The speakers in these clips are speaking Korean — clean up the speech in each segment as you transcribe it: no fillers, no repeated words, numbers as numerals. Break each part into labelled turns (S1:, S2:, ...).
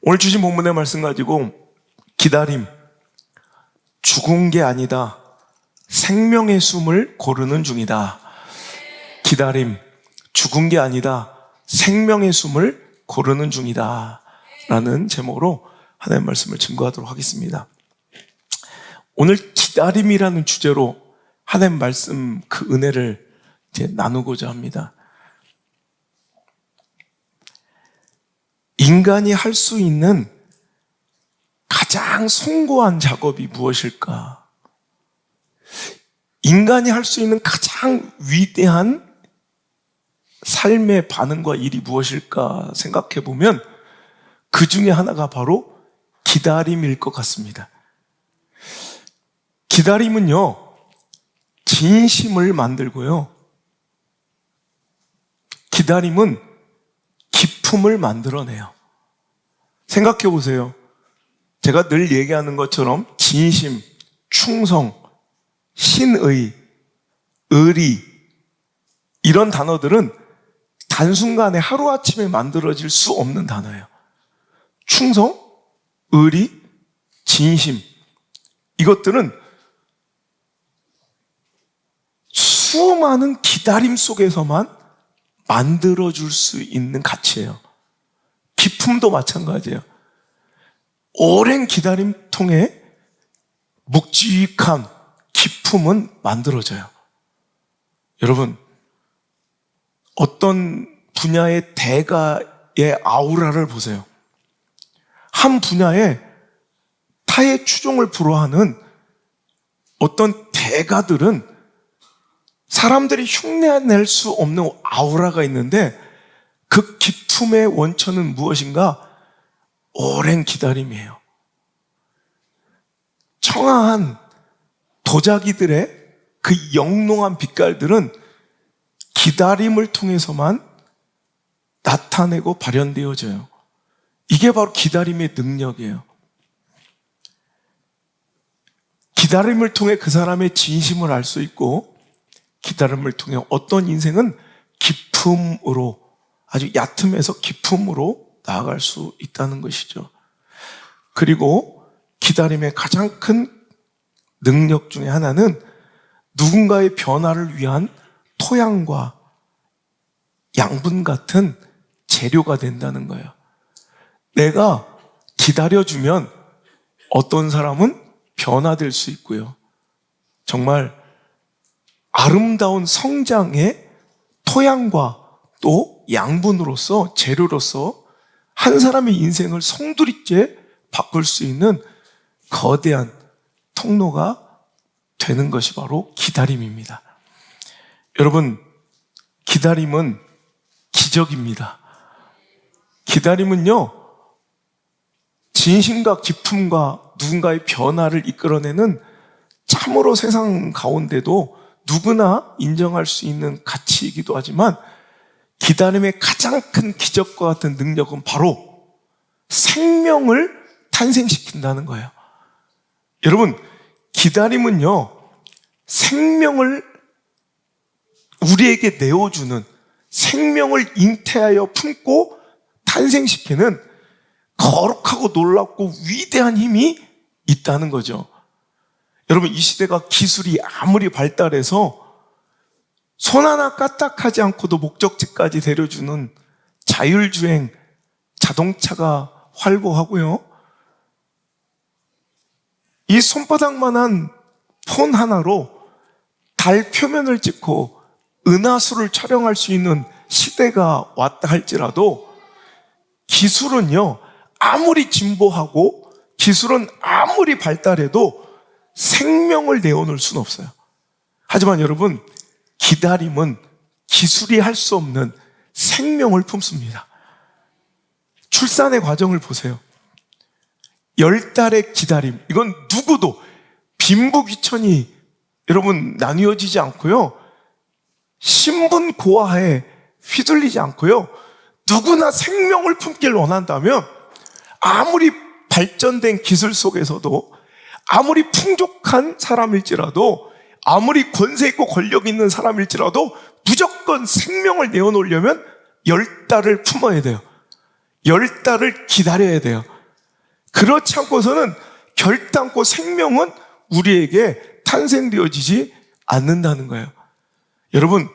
S1: 오늘 주신 본문의 말씀 가지고 기다림, 죽은 게 아니다. 생명의 숨을 고르는 중이다. 기다림, 죽은 게 아니다. 생명의 숨을 고르는 중이다. 라는 제목으로 하나님의 말씀을 증거하도록 하겠습니다. 오늘 기다림이라는 주제로 하나님의 말씀 그 은혜를 이제 나누고자 합니다. 인간이 할 수 있는 가장 숭고한 작업이 무엇일까? 인간이 할 수 있는 가장 위대한 삶의 반응과 일이 무엇일까 생각해 보면 그 중에 하나가 바로 기다림일 것 같습니다. 기다림은요, 진심을 만들고요. 기다림은 기쁨을 만들어내요. 생각해 보세요. 제가 늘 얘기하는 것처럼 진심, 충성, 신의, 의리 이런 단어들은 단순간에 하루아침에 만들어질 수 없는 단어예요. 충성, 의리, 진심 이것들은 수많은 기다림 속에서만 만들어줄 수 있는 가치예요. 기쁨도 마찬가지예요. 오랜 기다림 통해 묵직한 기쁨은 만들어져요. 여러분, 어떤 분야의 대가의 아우라를 보세요. 한 분야에 타의 추종을 불허하는 어떤 대가들은 사람들이 흉내낼 수 없는 아우라가 있는데 그 기쁨의 원천은 무엇인가? 오랜 기다림이에요. 청아한 도자기들의 그 영롱한 빛깔들은 기다림을 통해서만 나타내고 발현되어져요. 이게 바로 기다림의 능력이에요. 기다림을 통해 그 사람의 진심을 알 수 있고 기다림을 통해 어떤 인생은 기쁨으로 아주 얕음에서 기쁨으로 나아갈 수 있다는 것이죠. 그리고 기다림의 가장 큰 능력 중에 하나는 누군가의 변화를 위한 토양과 양분 같은 재료가 된다는 거예요. 내가 기다려주면 어떤 사람은 변화될 수 있고요. 정말 아름다운 성장의 토양과 또 양분으로서 재료로서 한 사람의 인생을 송두리째 바꿀 수 있는 거대한 통로가 되는 것이 바로 기다림입니다. 여러분, 기다림은 기적입니다. 기다림은요, 진심과 기쁨과 누군가의 변화를 이끌어내는 참으로 세상 가운데도 누구나 인정할 수 있는 가치이기도 하지만 기다림의 가장 큰 기적과 같은 능력은 바로 생명을 탄생시킨다는 거예요. 여러분, 기다림은요, 생명을 우리에게 내어주는, 생명을 잉태하여 품고 탄생시키는 거룩하고 놀랍고 위대한 힘이 있다는 거죠. 여러분, 이 시대가 기술이 아무리 발달해서 손 하나 까딱하지 않고도 목적지까지 데려주는 자율주행 자동차가 활보하고요. 이 손바닥만한 폰 하나로 달 표면을 찍고 은하수를 촬영할 수 있는 시대가 왔다 할지라도 기술은요, 아무리 진보하고 기술은 아무리 발달해도 생명을 내어놓을 수는 없어요. 하지만 여러분, 기다림은 기술이 할 수 없는 생명을 품습니다. 출산의 과정을 보세요. 10달의 기다림, 이건 누구도 빈부귀천이 여러분 나뉘어지지 않고요, 신분 고하에 휘둘리지 않고요, 누구나 생명을 품길 원한다면 아무리 발전된 기술 속에서도 아무리 풍족한 사람일지라도 아무리 권세 있고 권력 있는 사람일지라도 무조건 생명을 내어놓으려면 10달을 품어야 돼요. 10달을 기다려야 돼요. 그렇지 않고서는 결단코 생명은 우리에게 탄생되어지지 않는다는 거예요. 여러분,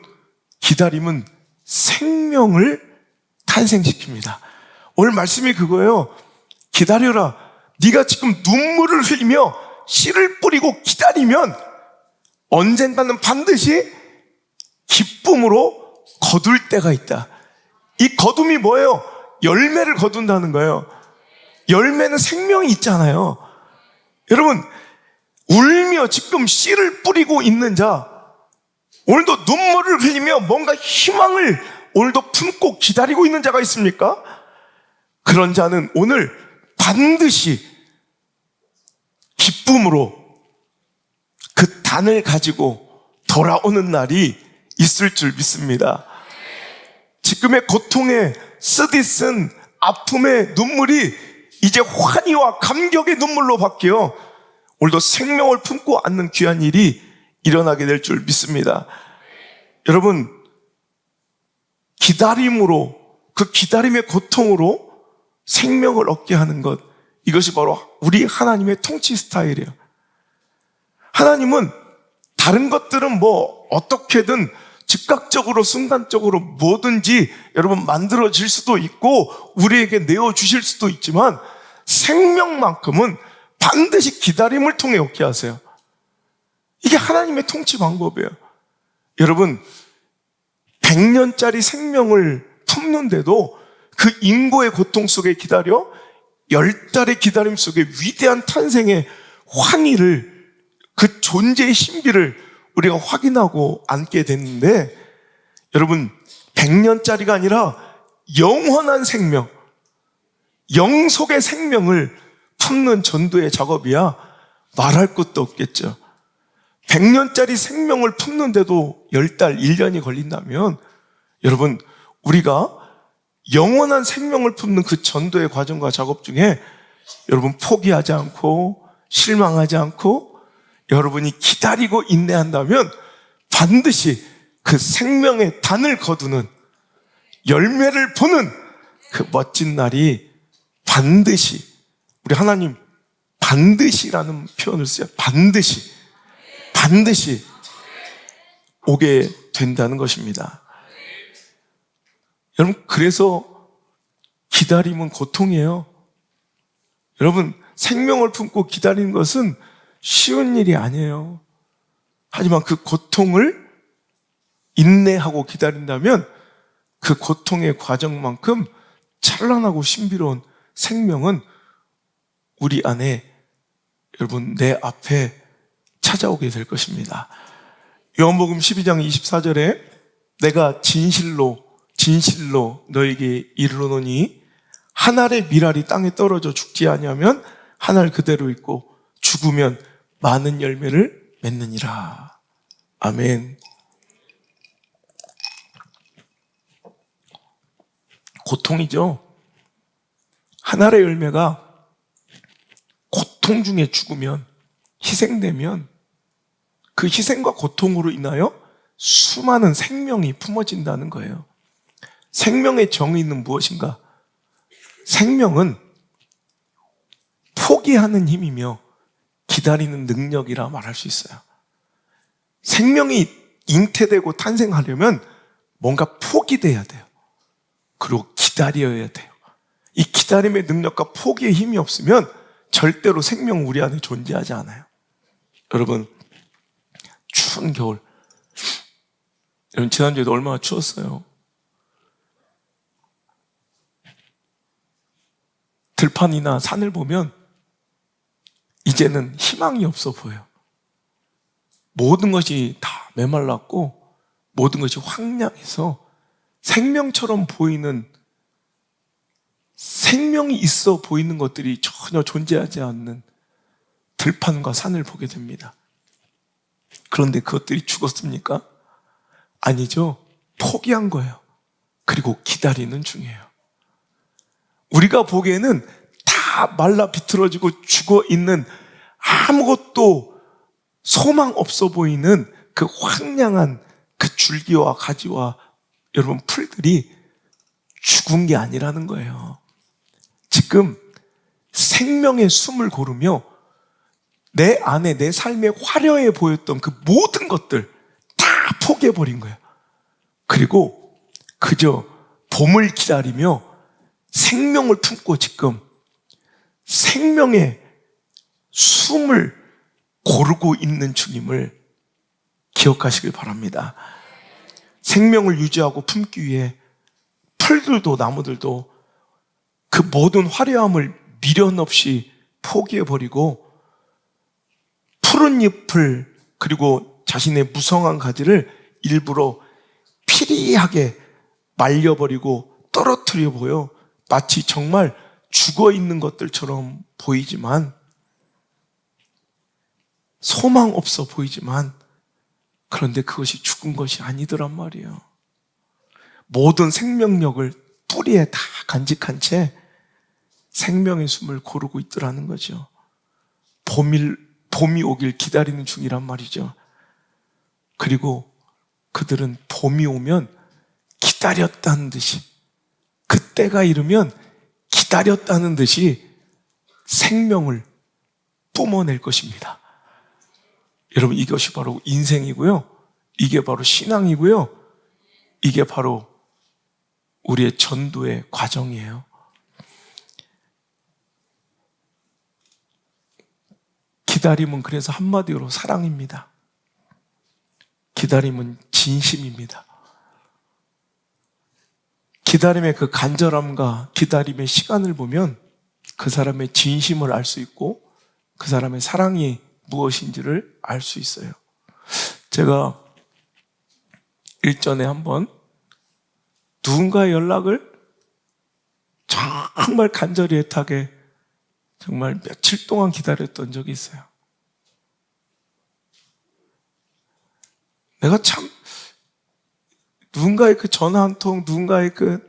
S1: 기다림은 생명을 탄생시킵니다. 오늘 말씀이 그거예요. 기다려라. 네가 지금 눈물을 흘리며 씨를 뿌리고 기다리면 언젠가는 반드시 기쁨으로 거둘 때가 있다. 이 거둠이 뭐예요? 열매를 거둔다는 거예요. 열매는 생명이 있잖아요. 여러분, 울며 지금 씨를 뿌리고 있는 자, 오늘도 눈물을 흘리며 뭔가 희망을 오늘도 품고 기다리고 있는 자가 있습니까? 그런 자는 오늘 반드시 기쁨으로 그 단을 가지고 돌아오는 날이 있을 줄 믿습니다. 지금의 고통에 쓰디쓴 아픔의 눈물이 이제 환희와 감격의 눈물로 바뀌어 오늘도 생명을 품고 앉는 귀한 일이 일어나게 될 줄 믿습니다. 여러분, 기다림으로, 그 기다림의 고통으로 생명을 얻게 하는 것, 이것이 바로 우리 하나님의 통치 스타일이에요. 하나님은 다른 것들은 뭐 어떻게든 즉각적으로 순간적으로 뭐든지 여러분 만들어질 수도 있고 우리에게 내어주실 수도 있지만 생명만큼은 반드시 기다림을 통해 얻게 하세요. 이게 하나님의 통치 방법이에요. 여러분, 100년짜리 생명을 품는데도 그 인고의 고통 속에 기다려 10달의 기다림 속에 위대한 탄생의 환희를, 그 존재의 신비를 우리가 확인하고 앉게 됐는데, 여러분, 100년짜리가 아니라 영원한 생명, 영속의 생명을 품는 전도의 작업이야 말할 것도 없겠죠. 100년짜리 생명을 품는데도 10달, 1년이 걸린다면 여러분, 우리가 영원한 생명을 품는 그 전도의 과정과 작업 중에 여러분 포기하지 않고 실망하지 않고 여러분이 기다리고 인내한다면 반드시 그 생명의 단을 거두는, 열매를 보는 그 멋진 날이 반드시, 우리 하나님 반드시라는 표현을 써요. 반드시 오게 된다는 것입니다. 여러분, 그래서 기다림은 고통이에요. 여러분, 생명을 품고 기다리는 것은 쉬운 일이 아니에요. 하지만 그 고통을 인내하고 기다린다면 그 고통의 과정만큼 찬란하고 신비로운 생명은 우리 안에, 여러분, 내 앞에 찾아오게 될 것입니다. 요한복음 12장 24절에 내가 진실로 너에게 이르노니 한 알의 밀알이 땅에 떨어져 죽지 아니하면 한 알 그대로 있고 죽으면 많은 열매를 맺느니라. 아멘. 고통이죠. 한 알의 열매가 고통 중에 죽으면, 희생되면 그 희생과 고통으로 인하여 수많은 생명이 품어진다는 거예요. 생명의 정의는 무엇인가? 생명은 포기하는 힘이며 기다리는 능력이라 말할 수 있어요. 생명이 잉태되고 탄생하려면 뭔가 포기돼야 돼요. 그리고 기다려야 돼요. 이 기다림의 능력과 포기의 힘이 없으면 절대로 생명은 우리 안에 존재하지 않아요. 여러분, 추운 겨울, 여러분 지난주에도 얼마나 추웠어요. 들판이나 산을 보면 이제는 희망이 없어 보여요. 모든 것이 다 메말랐고 모든 것이 황량해서 생명처럼 보이는, 생명이 있어 보이는 것들이 전혀 존재하지 않는 들판과 산을 보게 됩니다. 그런데 그것들이 죽었습니까? 아니죠. 포기한 거예요. 그리고 기다리는 중이에요. 우리가 보기에는 다 말라 비틀어지고 죽어있는, 아무것도 소망 없어 보이는 그 황량한 그 줄기와 가지와 여러분 풀들이 죽은 게 아니라는 거예요. 지금 생명의 숨을 고르며 내 안에 내 삶에 화려해 보였던 그 모든 것들 다 포기해버린 거예요. 그리고 그저 봄을 기다리며 생명을 품고 지금 생명의 숨을 고르고 있는 주님을 기억하시길 바랍니다. 생명을 유지하고 품기 위해 풀들도 나무들도 그 모든 화려함을 미련 없이 포기해버리고 푸른 잎을 그리고 자신의 무성한 가지를 일부러 피리하게 말려버리고 떨어뜨려 보여 마치 정말 죽어있는 것들처럼 보이지만 소망 없어 보이지만 그런데 그것이 죽은 것이 아니더란 말이에요. 모든 생명력을 뿌리에 다 간직한 채 생명의 숨을 고르고 있더라는 거죠. 봄이 오길 기다리는 중이란 말이죠. 그리고 그들은 봄이 오면 기다렸다는 듯이 그때가 이르면 기다렸다는 듯이 생명을 뿜어낼 것입니다. 여러분 이것이 바로 인생이고요. 이게 바로 신앙이고요. 이게 바로 우리의 전도의 과정이에요. 기다림은 그래서 한마디로 사랑입니다. 기다림은 진심입니다. 기다림의 그 간절함과 기다림의 시간을 보면 그 사람의 진심을 알 수 있고 그 사람의 사랑이 무엇인지를 알 수 있어요. 제가 일전에 한번 누군가의 연락을 정말 간절히 애타게 정말 며칠 동안 기다렸던 적이 있어요. 내가 참 누군가의 그 전화 한 통, 누군가의 그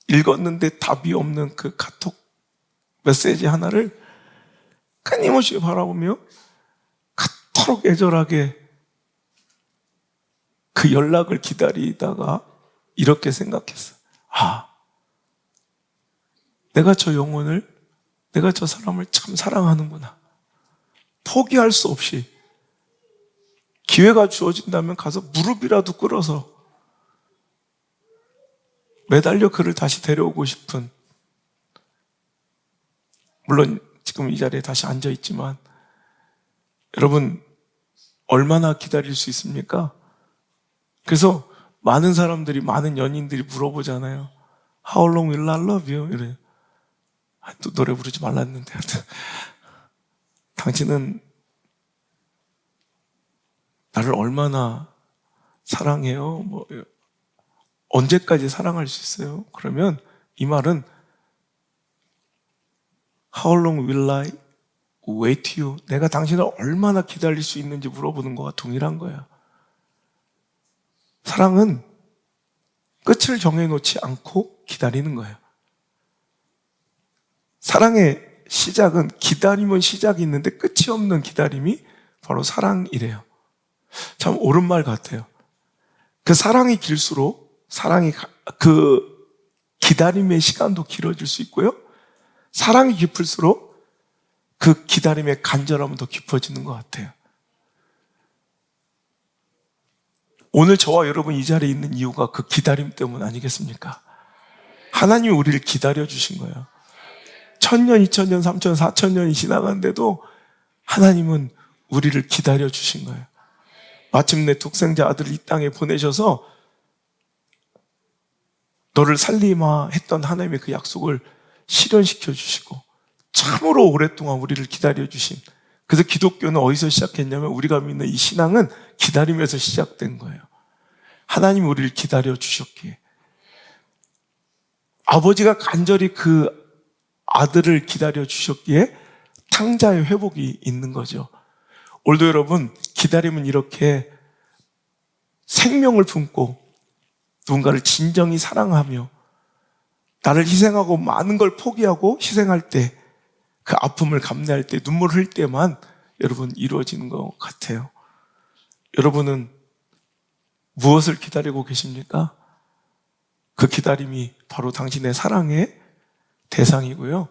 S1: 읽었는데 답이 없는 그 카톡 메시지 하나를 끊임없이 바라보며 그토록 애절하게 그 연락을 기다리다가 이렇게 생각했어. 내가 저 영혼을, 내가 저 사람을 참 사랑하는구나. 포기할 수 없이 기회가 주어진다면 가서 무릎이라도 꿇어서 매달려 그를 다시 데려오고 싶은, 물론 지금 이 자리에 다시 앉아있지만 여러분 얼마나 기다릴 수 있습니까? 그래서 많은 사람들이, 많은 연인들이 물어보잖아요. How long will I love you? 이래. 또 노래 부르지 말랐는데 당신은 나를 얼마나 사랑해요? 언제까지 사랑할 수 있어요? 그러면 이 말은 How long will I wait you? 내가 당신을 얼마나 기다릴 수 있는지 물어보는 것과 동일한 거예요. 사랑은 끝을 정해놓지 않고 기다리는 거예요. 사랑의 시작은, 기다림은 시작이 있는데 끝이 없는 기다림이 바로 사랑이래요. 참 옳은 말 같아요. 그 사랑이 길수록 그 기다림의 시간도 길어질 수 있고요. 사랑이 깊을수록 그 기다림의 간절함은 더 깊어지는 것 같아요. 오늘 저와 여러분 이 자리에 있는 이유가 그 기다림 때문 아니겠습니까? 하나님이 우리를 기다려주신 거예요. 1000년, 2000년, 3000년, 4000년이 지나갔는데도 하나님은 우리를 기다려주신 거예요. 마침내 독생자 아들을 이 땅에 보내셔서 너를 살리마 했던 하나님의 그 약속을 실현시켜 주시고 참으로 오랫동안 우리를 기다려주신, 그래서 기독교는 어디서 시작했냐면 우리가 믿는 이 신앙은 기다림에서 시작된 거예요. 하나님이 우리를 기다려주셨기에, 아버지가 간절히 그 아들을 기다려주셨기에 탕자의 회복이 있는 거죠. 오늘도 여러분, 기다림은 이렇게 생명을 품고 누군가를 진정히 사랑하며 나를 희생하고 많은 걸 포기하고 희생할 때, 그 아픔을 감내할 때, 눈물 흘릴 때만 여러분 이루어지는 것 같아요. 여러분은 무엇을 기다리고 계십니까? 그 기다림이 바로 당신의 사랑의 대상이고요.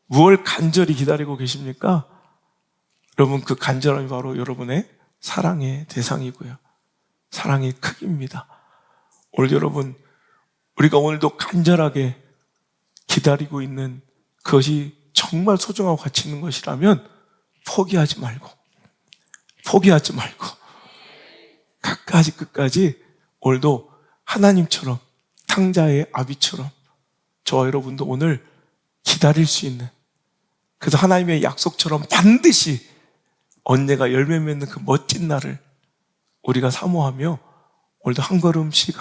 S1: 무엇을 간절히 기다리고 계십니까? 여러분, 그 간절함이 바로 여러분의 사랑의 대상이고요. 사랑의 크기입니다. 오늘 여러분, 우리가 오늘도 간절하게 기다리고 있는 그것이 정말 소중하고 가치 있는 것이라면 포기하지 말고 끝까지 오늘도 하나님처럼, 탕자의 아비처럼 저와 여러분도 오늘 기다릴 수 있는, 그래서 하나님의 약속처럼 반드시 언제가 열매 맺는 그 멋진 날을 우리가 사모하며 오늘도 한 걸음씩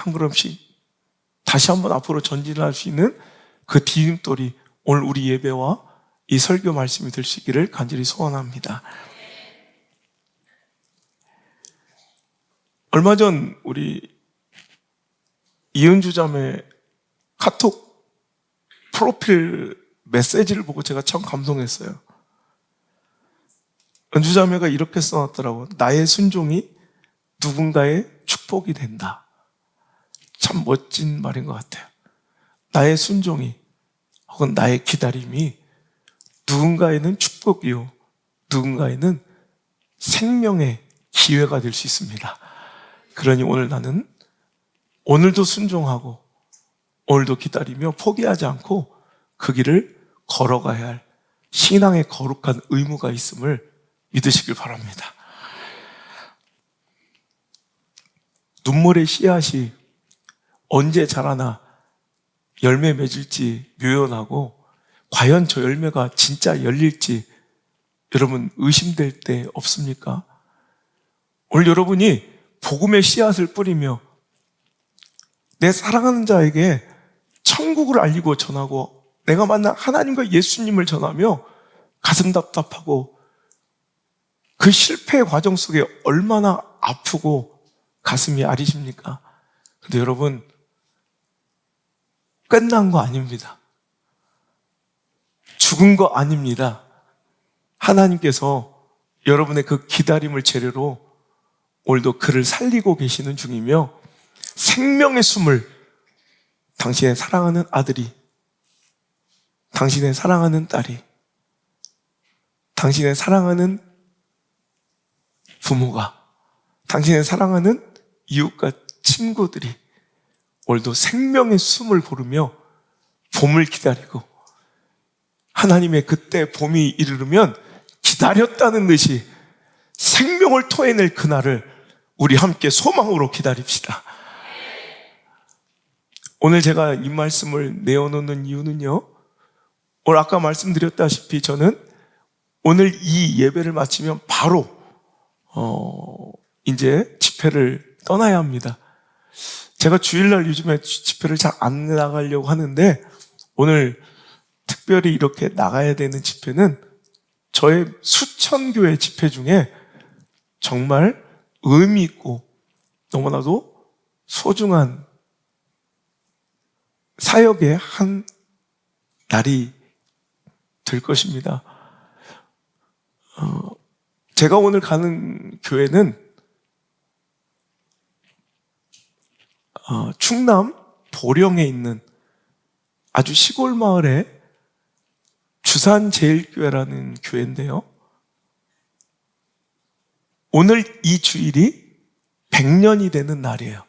S1: 다시 한번 앞으로 전진할 수 있는 그 디딤돌이 오늘 우리 예배와 이 설교 말씀이 될 수 있기를 간절히 소원합니다. 얼마 전 우리 이은주 자매 카톡 프로필 메시지를 보고 제가 참 감동했어요. 은주 자매가 이렇게 써놨더라고요. 나의 순종이 누군가의 축복이 된다. 참 멋진 말인 것 같아요. 나의 순종이 혹은 나의 기다림이 누군가에는 축복이요, 누군가에는 생명의 기회가 될 수 있습니다. 그러니 오늘 나는 오늘도 순종하고 오늘도 기다리며 포기하지 않고 그 길을 걸어가야 할 신앙의 거룩한 의무가 있음을 믿으시길 바랍니다. 눈물의 씨앗이 언제 자라나 열매 맺을지 묘연하고 과연 저 열매가 진짜 열릴지 여러분 의심될 때 없습니까? 오늘 여러분이 복음의 씨앗을 뿌리며 내 사랑하는 자에게 천국을 알리고 전하고 내가 만난 하나님과 예수님을 전하며 가슴 답답하고 그 실패의 과정 속에 얼마나 아프고 가슴이 아리십니까? 근데 여러분, 끝난 거 아닙니다. 죽은 거 아닙니다. 하나님께서 여러분의 그 기다림을 재료로 오늘도 그를 살리고 계시는 중이며 생명의 숨을 당신의 사랑하는 아들이, 당신의 사랑하는 딸이, 당신의 사랑하는 부모가, 당신의 사랑하는 이웃과 친구들이 오늘도 생명의 숨을 고르며 봄을 기다리고 하나님의 그때 봄이 이르르면 기다렸다는 듯이 생명을 토해낼 그날을 우리 함께 소망으로 기다립시다. 오늘 제가 이 말씀을 내어놓는 이유는요, 오늘 아까 말씀드렸다시피 저는 오늘 이 예배를 마치면 바로 이제 집회를 떠나야 합니다. 제가 주일날 요즘에 집회를 잘 안 나가려고 하는데 오늘 특별히 이렇게 나가야 되는 집회는 저의 수천 교회 집회 중에 정말 의미 있고 너무나도 소중한 사역의 한 날이 될 것입니다. 제가 오늘 가는 교회는 충남 보령에 있는 아주 시골 마을의 주산제일교회라는 교회인데요. 오늘 이 주일이 100년이 되는 날이에요.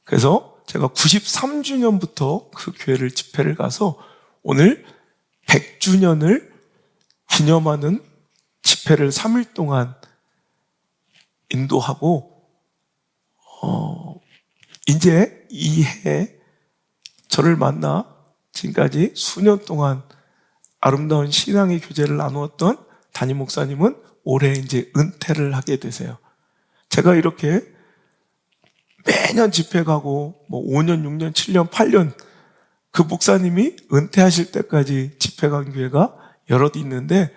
S1: 그래서 제가 93주년부터 그 교회를 집회를 가서 오늘 100주년을 기념하는 집회를 3일 동안 인도하고 이제 이 해 저를 만나 지금까지 수년 동안 아름다운 신앙의 교제를 나누었던 담임 목사님은 올해 이제 은퇴를 하게 되세요. 제가 이렇게 매년 집회 가고 5년, 6년, 7년, 8년 그 목사님이 은퇴하실 때까지 집회 간 교회가 여럿 있는데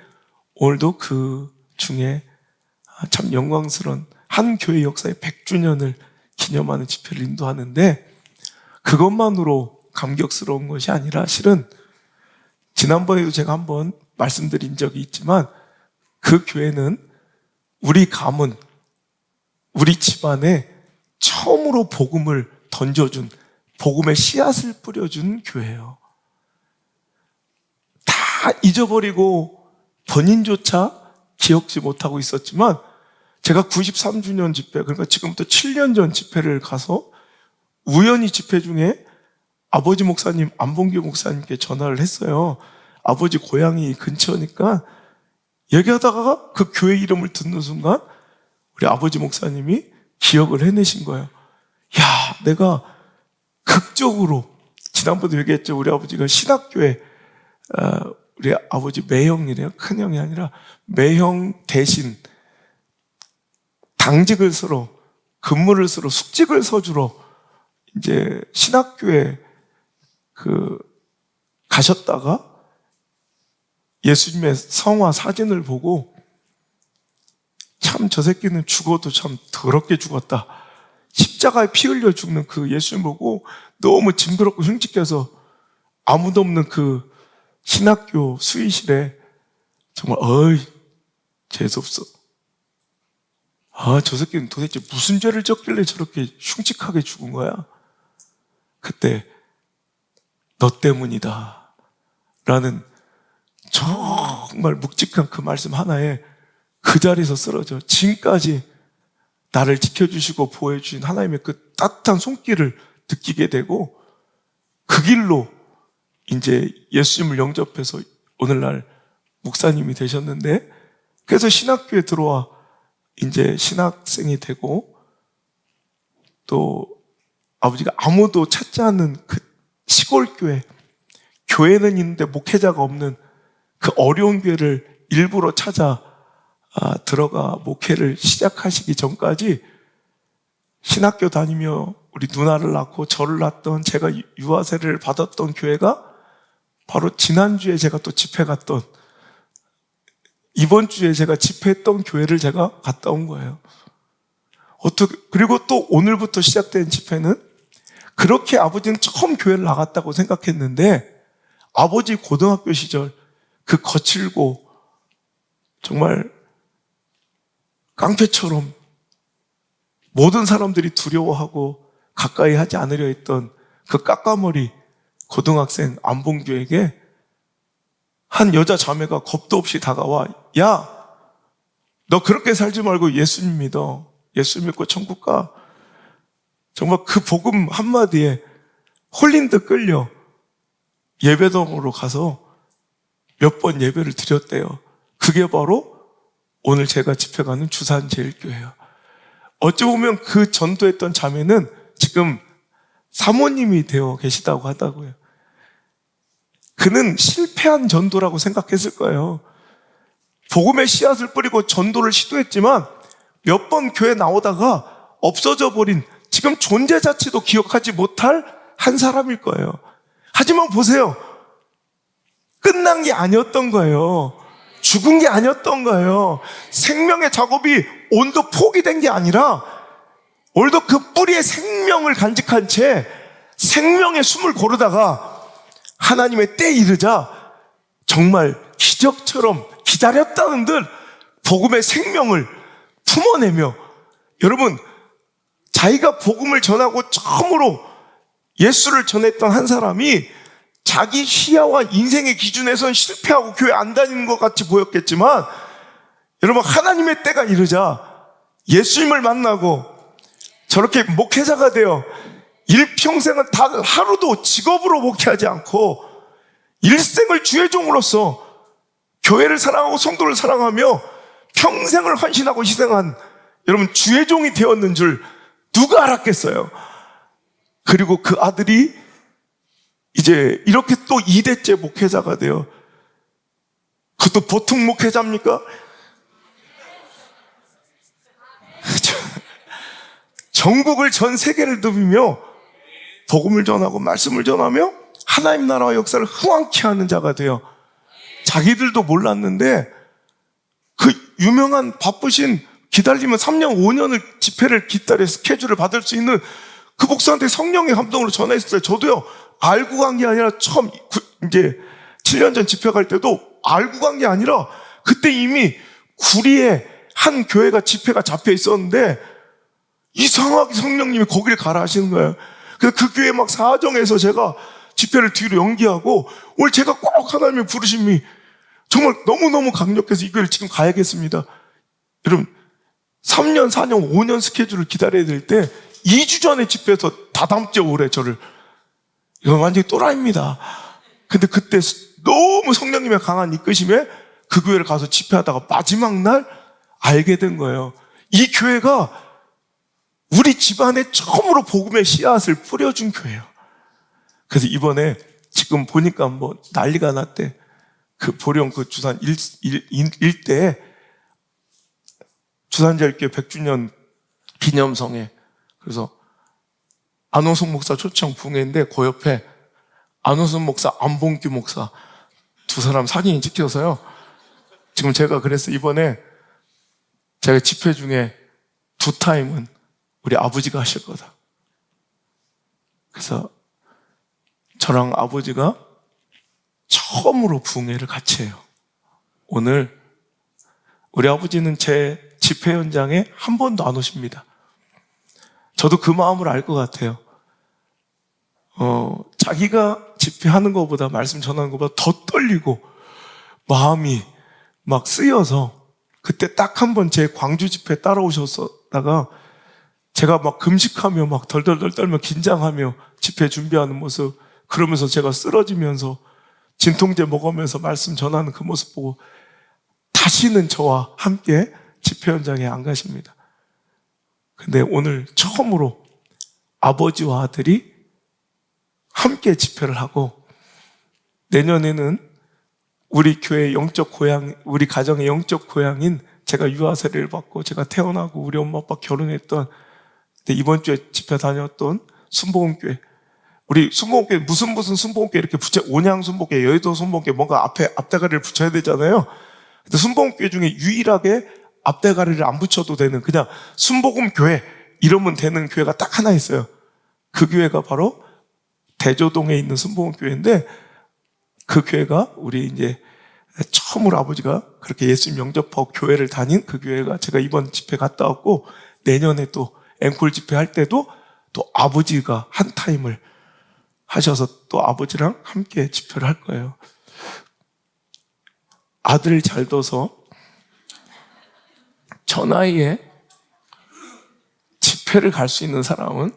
S1: 오늘도 그 중에 참 영광스러운 한 교회 역사의 100주년을 기념하는 집회를 인도하는데 그것만으로 감격스러운 것이 아니라 실은 지난번에도 제가 한번 말씀드린 적이 있지만 그 교회는 우리 가문, 우리 집안에 처음으로 복음을 던져준, 복음의 씨앗을 뿌려준 교회예요. 잊어버리고 본인조차 기억지 못하고 있었지만 제가 93주년 집회, 그러니까 지금부터 7년 전 집회를 가서 우연히 집회 중에 아버지 목사님, 안봉규 목사님께 전화를 했어요. 아버지 고향이 근처니까 얘기하다가 그 교회 이름을 듣는 순간 우리 아버지 목사님이 기억을 해내신 거예요. 야, 내가 극적으로, 지난번에 얘기했죠. 우리 아버지가 신학교에, 우리 아버지 매형이래요. 큰형이 아니라 매형 대신 당직을 서러, 근무를 서러, 숙직을 서주러 이제 신학교에 가셨다가 예수님의 성화 사진을 보고 참 저 새끼는 죽어도 참 더럽게 죽었다. 십자가에 피 흘려 죽는 그 예수님 보고 너무 징그럽고 흉측해서 아무도 없는 그 신학교 수의실에 정말 재수없어. 저 새끼는 도대체 무슨 죄를 졌길래 저렇게 흉측하게 죽은 거야? 그때 너 때문이다 라는 정말 묵직한 그 말씀 하나에 그 자리에서 쓰러져 지금까지 나를 지켜주시고 보호해주신 하나님의 그 따뜻한 손길을 느끼게 되고 그 길로 이제 예수님을 영접해서 오늘날 목사님이 되셨는데, 그래서 신학교에 들어와 이제 신학생이 되고, 또 아버지가 아무도 찾지 않는 그 시골 교회는 있는데 목회자가 없는 그 어려운 교회를 일부러 찾아 들어가 목회를 시작하시기 전까지 신학교 다니며 우리 누나를 낳고 저를 낳았던, 제가 유아 세례를 받았던 교회가 바로 지난주에 제가 또 집회 갔던, 이번 주에 제가 집회했던 교회를 제가 갔다 온 거예요. 그리고 또 오늘부터 시작된 집회는, 그렇게 아버지는 처음 교회를 나갔다고 생각했는데 아버지 고등학교 시절 그 거칠고 정말 깡패처럼 모든 사람들이 두려워하고 가까이 하지 않으려 했던 그 까까머리 고등학생 안봉규에게 한 여자 자매가 겁도 없이 다가와, 야, 너 그렇게 살지 말고 예수님 믿어. 예수 믿고 천국 가. 정말 그 복음 한마디에 홀린 듯 끌려 예배당으로 가서 몇 번 예배를 드렸대요. 그게 바로 오늘 제가 집회 가는 주산제일교회예요. 어찌 보면 그 전도했던 자매는 지금 사모님이 되어 계시다고 하다고요. 그는 실패한 전도라고 생각했을 거예요. 복음의 씨앗을 뿌리고 전도를 시도했지만 몇 번 교회 나오다가 없어져 버린, 지금 존재 자체도 기억하지 못할 한 사람일 거예요. 하지만 보세요. 끝난 게 아니었던 거예요. 죽은 게 아니었던 거예요. 생명의 작업이 온도 포기된 게 아니라 오늘도 그 뿌리의 생명을 간직한 채 생명의 숨을 고르다가 하나님의 때에 이르자 정말 기적처럼 기다렸다는 듯 복음의 생명을 품어내며, 여러분, 자기가 복음을 전하고 처음으로 예수를 전했던 한 사람이 자기 시야와 인생의 기준에선 실패하고 교회 안 다니는 것 같이 보였겠지만, 여러분, 하나님의 때가 이르자 예수님을 만나고 저렇게 목회자가 되어 일평생은 단 하루도 직업으로 목회하지 않고 일생을 주의 종으로서 교회를 사랑하고 성도를 사랑하며 평생을 헌신하고 희생한, 여러분, 주의 종이 되었는 줄 누가 알았겠어요? 그리고 그 아들이 이제 이렇게 또 2대째 목회자가 돼요. 그것도 보통 목회자입니까? 전국을, 전 세계를 누비며 복음을 전하고 말씀을 전하며 하나님 나라와 역사를 흥왕케 하는 자가 돼요. 자기들도 몰랐는데 그 유명한 바쁘신, 기다리면 3년 5년을 집회를 기다려 스케줄을 받을 수 있는 그 목사한테 성령의 감동으로 전화했을 때 저도요, 알고 간 게 아니라 처음 이제 7년 전 집회 갈 때도 알고 간 게 아니라 그때 이미 구리에 한 교회가 집회가 잡혀 있었는데 이상하게 성령님이 거기를 가라 하시는 거예요. 그래서 그 교회 막 사정해서 제가 집회를 뒤로 연기하고 오늘 제가 꼭 하나님의 부르심이 정말 너무너무 강력해서 이 교회를 지금 가야겠습니다. 여러분 3년, 4년, 5년 스케줄을 기다려야 될 때 2주 전에 집회에서 다다음주에 오래 저를. 이건 완전히 또라이입니다. 근데 그때 너무 성령님의 강한 이끄심에 그 교회를 가서 집회하다가 마지막 날 알게 된 거예요. 이 교회가 우리 집안에 처음으로 복음의 씨앗을 뿌려준 교회예요. 그래서 이번에 지금 보니까 뭐 난리가 났대. 그 보령 그 주산 일대에 주산제일교회 100주년 기념성에 그래서 안호성 목사 초청 붕해인데 그 옆에 안호성 목사, 안봉규 목사 두 사람 사진이 찍혀서요. 지금 제가 그래서 이번에 제가 집회 중에 2타임은 우리 아버지가 하실 거다. 그래서 저랑 아버지가 처음으로 붕해를 같이 해요. 오늘 우리 아버지는 제 집회 현장에 한 번도 안 오십니다. 저도 그 마음을 알 것 같아요. 자기가 집회하는 것보다 말씀 전하는 것보다 더 떨리고 마음이 막 쓰여서 그때 딱 한 번 제 광주 집회 따라오셨다가 제가 막 금식하며 막 덜덜덜 떨며 긴장하며 집회 준비하는 모습 그러면서 제가 쓰러지면서 진통제 먹으면서 말씀 전하는 그 모습 보고 다시는 저와 함께 집회 현장에 안 가십니다. 근데 오늘 처음으로 아버지와 아들이 함께 집회를 하고 내년에는 우리 교회의 영적 고향, 우리 가정의 영적 고향인 제가 유아 세례를 받고 제가 태어나고 우리 엄마 아빠 결혼했던 이번 주에 집회 다녔던 순복음교회 우리 순복음교회 무슨 순복음교회 이렇게 온양 순복음교회, 여의도 순복음교회 뭔가 앞에 앞대가리를 붙여야 되잖아요. 근데 순복음교회 중에 유일하게 앞대가리를 안 붙여도 되는 그냥 순복음교회 이러면 되는 교회가 딱 하나 있어요. 그 교회가 바로 대조동에 있는 순복음교회인데 그 교회가 우리 이제 처음으로 아버지가 그렇게 예수님 영접하고 교회를 다닌 그 교회가 제가 이번 집회 갔다 왔고 내년에 또 앵콜 집회 할 때도 또 아버지가 한 타임을 하셔서 또 아버지랑 함께 집회를 할 거예요. 아들 잘 둬서 저 나이에 집회를 갈 수 있는 사람은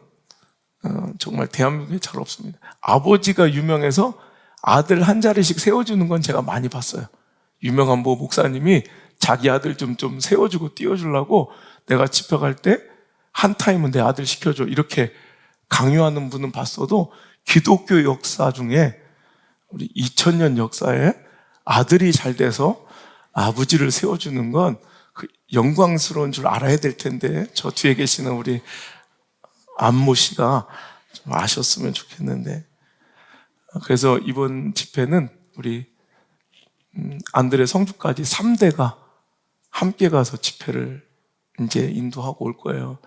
S1: 정말 대한민국에 잘 없습니다. 아버지가 유명해서 아들 한 자리씩 세워주는 건 제가 많이 봤어요. 유명한 뭐 목사님이 자기 아들 좀 세워주고 띄워주려고 내가 집회 갈 때 한 타임은 내 아들 시켜줘 이렇게 강요하는 분은 봤어도 기독교 역사 중에 우리 2000년 역사에 아들이 잘 돼서 아버지를 세워주는 건 그 영광스러운 줄 알아야 될 텐데 저 뒤에 계시는 우리 안모 씨가 좀 아셨으면 좋겠는데 그래서 이번 집회는 우리 안드레 성주까지 3대가 함께 가서 집회를 이제 인도하고 올 거예요.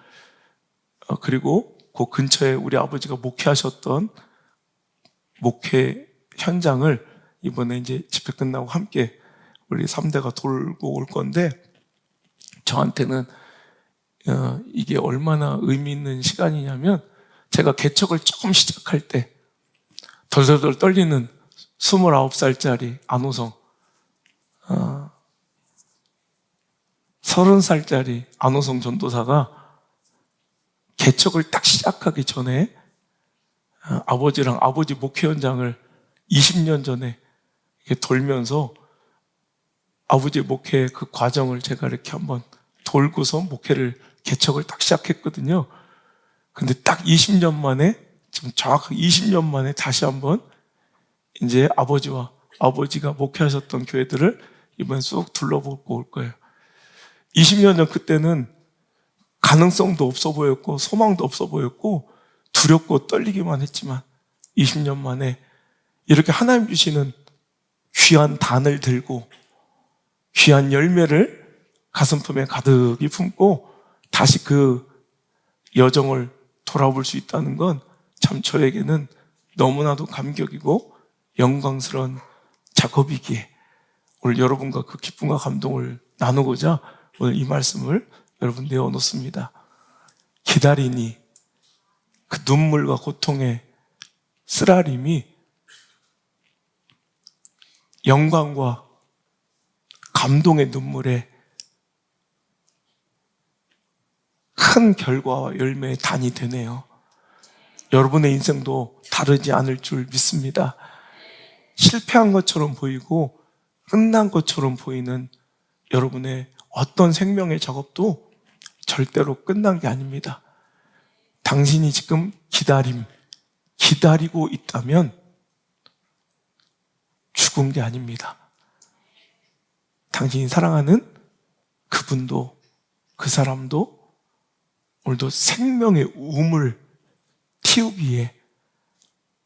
S1: 그리고 그 근처에 우리 아버지가 목회하셨던 목회 현장을 이번에 이제 집회 끝나고 함께 우리 3대가 돌고 올 건데 저한테는 이게 얼마나 의미 있는 시간이냐면 제가 개척을 처음 시작할 때 덜덜덜 떨리는 29살짜리 안호성 30살짜리 안호성 전도사가 개척을 딱 시작하기 전에 아버지랑 아버지 목회 현장을 20년 전에 돌면서 아버지의 목회 그 과정을 제가 이렇게 한번 돌고서 목회를 개척을 딱 시작했거든요. 근데 딱 20년 만에 지금 정확하게 20년 만에 다시 한번 이제 아버지가 목회하셨던 교회들을 이번에 쑥 둘러보고 올 거예요. 20년 전 그때는 가능성도 없어 보였고 소망도 없어 보였고 두렵고 떨리기만 했지만 20년 만에 이렇게 하나님 주시는 귀한 단을 들고 귀한 열매를 가슴품에 가득히 품고 다시 그 여정을 돌아볼 수 있다는 건 참 저에게는 너무나도 감격이고 영광스러운 작업이기에 오늘 여러분과 그 기쁨과 감동을 나누고자 오늘 이 말씀을 여러분 내어놓습니다. 기다리니 그 눈물과 고통의 쓰라림이 영광과 감동의 눈물에 큰 결과와 열매의 단이 되네요. 여러분의 인생도 다르지 않을 줄 믿습니다. 실패한 것처럼 보이고 끝난 것처럼 보이는 여러분의 어떤 생명의 작업도 절대로 끝난 게 아닙니다. 당신이 지금 기다리고 있다면 죽은 게 아닙니다. 당신이 사랑하는 그분도, 그 사람도 오늘도 생명의 우음을 틔우기에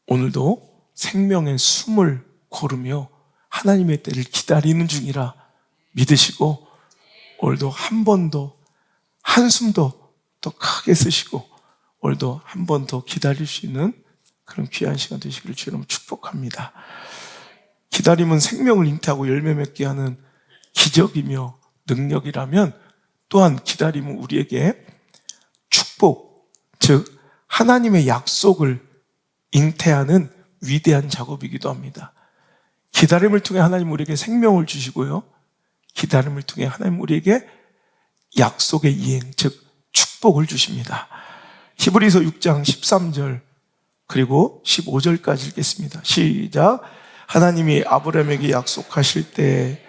S1: 오늘도 생명의 숨을 고르며 하나님의 때를 기다리는 중이라 믿으시고, 오늘도 한 번 더, 한숨도 더 크게 쓰시고 오늘도 한 번 더 기다릴 수 있는 그런 귀한 시간 되시기를 주님 축복합니다. 기다림은 생명을 잉태하고 열매 맺게 하는 기적이며 능력이라면, 또한 기다림은 우리에게 축복, 즉 하나님의 약속을 잉태하는 위대한 작업이기도 합니다. 기다림을 통해 하나님 우리에게 생명을 주시고요, 기다림을 통해 하나님 우리에게 약속의 이행, 즉 축복을 주십니다. 히브리서 6장 13절 그리고 15절까지 읽겠습니다. 시작. 하나님이 아브라함에게 약속하실 때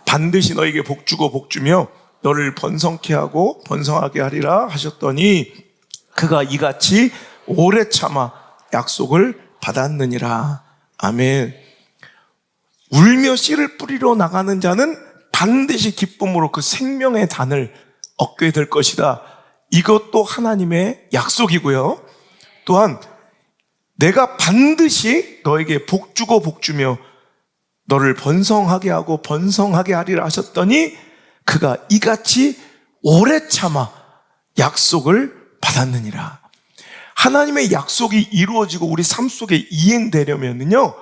S1: 반드시 너에게 복주고 복주며 너를 번성케 하고 번성하게 하리라 하셨더니 그가 이같이 오래 참아 약속을 받았느니라. 아멘. 울며 씨를 뿌리러 나가는 자는 반드시 기쁨으로 그 생명의 단을 얻게 될 것이다. 이것도 하나님의 약속이고요, 또한 내가 반드시 너에게 복주고 복주며 너를 번성하게 하고 번성하게 하리라 하셨더니 그가 이같이 오래 참아 약속을 받았느니라. 하나님의 약속이 이루어지고 우리 삶 속에 이행되려면요,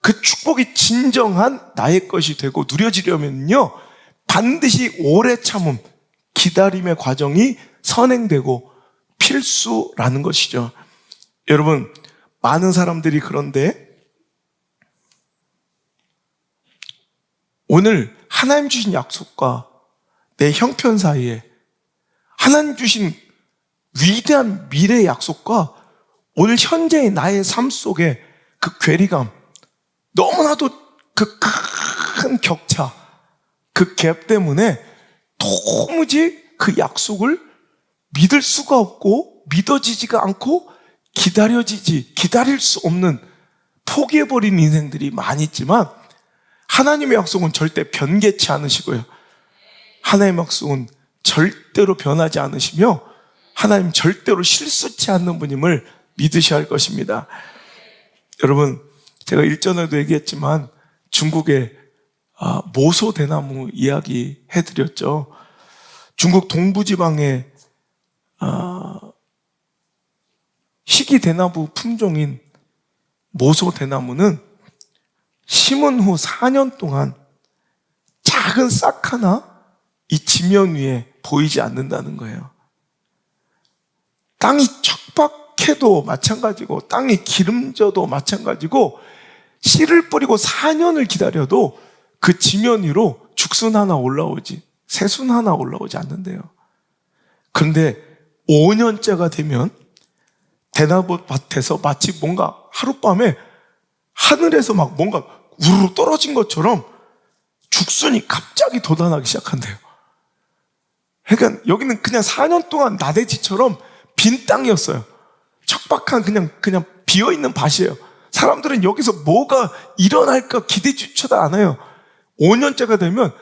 S1: 그 축복이 진정한 나의 것이 되고 누려지려면요, 반드시 오래 참음, 기다림의 과정이 선행되고 필수라는 것이죠. 여러분, 많은 사람들이 그런데 오늘 하나님 주신 약속과 내 형편 사이에 하나님 주신 위대한 미래의 약속과 오늘 현재의 나의 삶 속에 그 괴리감, 너무나도 그 큰 격차, 그 갭 때문에 도무지 그 약속을 믿을 수가 없고 믿어지지가 않고 기다릴 수 없는 포기해버린 인생들이 많이 있지만, 하나님의 약속은 절대 변개치 않으시고요, 하나님의 약속은 절대로 변하지 않으시며 하나님 절대로 실수치 않는 분임을 믿으셔야 할 것입니다. 여러분, 제가 일전에도 얘기했지만 중국의 모소대나무 이야기 해드렸죠. 중국 동부지방의 희귀대나무 품종인 모소대나무는 심은 후 4년 동안 작은 싹 하나 이 지면 위에 보이지 않는다는 거예요. 땅이 척박해도 마찬가지고 땅이 기름져도 마찬가지고 씨를 뿌리고 4년을 기다려도 그 지면 위로 죽순 하나 올라오지, 새순 하나 올라오지 않는데요. 그런데 5년째가 되면 대나무 밭에서 마치 뭔가 하룻밤에 하늘에서 막 뭔가 우르르 떨어진 것처럼 죽순이 갑자기 돋아나기 시작한대요. 그러니까 여기는 그냥 4년 동안 나대지처럼 빈 땅이었어요. 척박한 그냥 비어있는 밭이에요. 사람들은 여기서 뭐가 일어날까 기대조차도 않아요. 5년째가 되면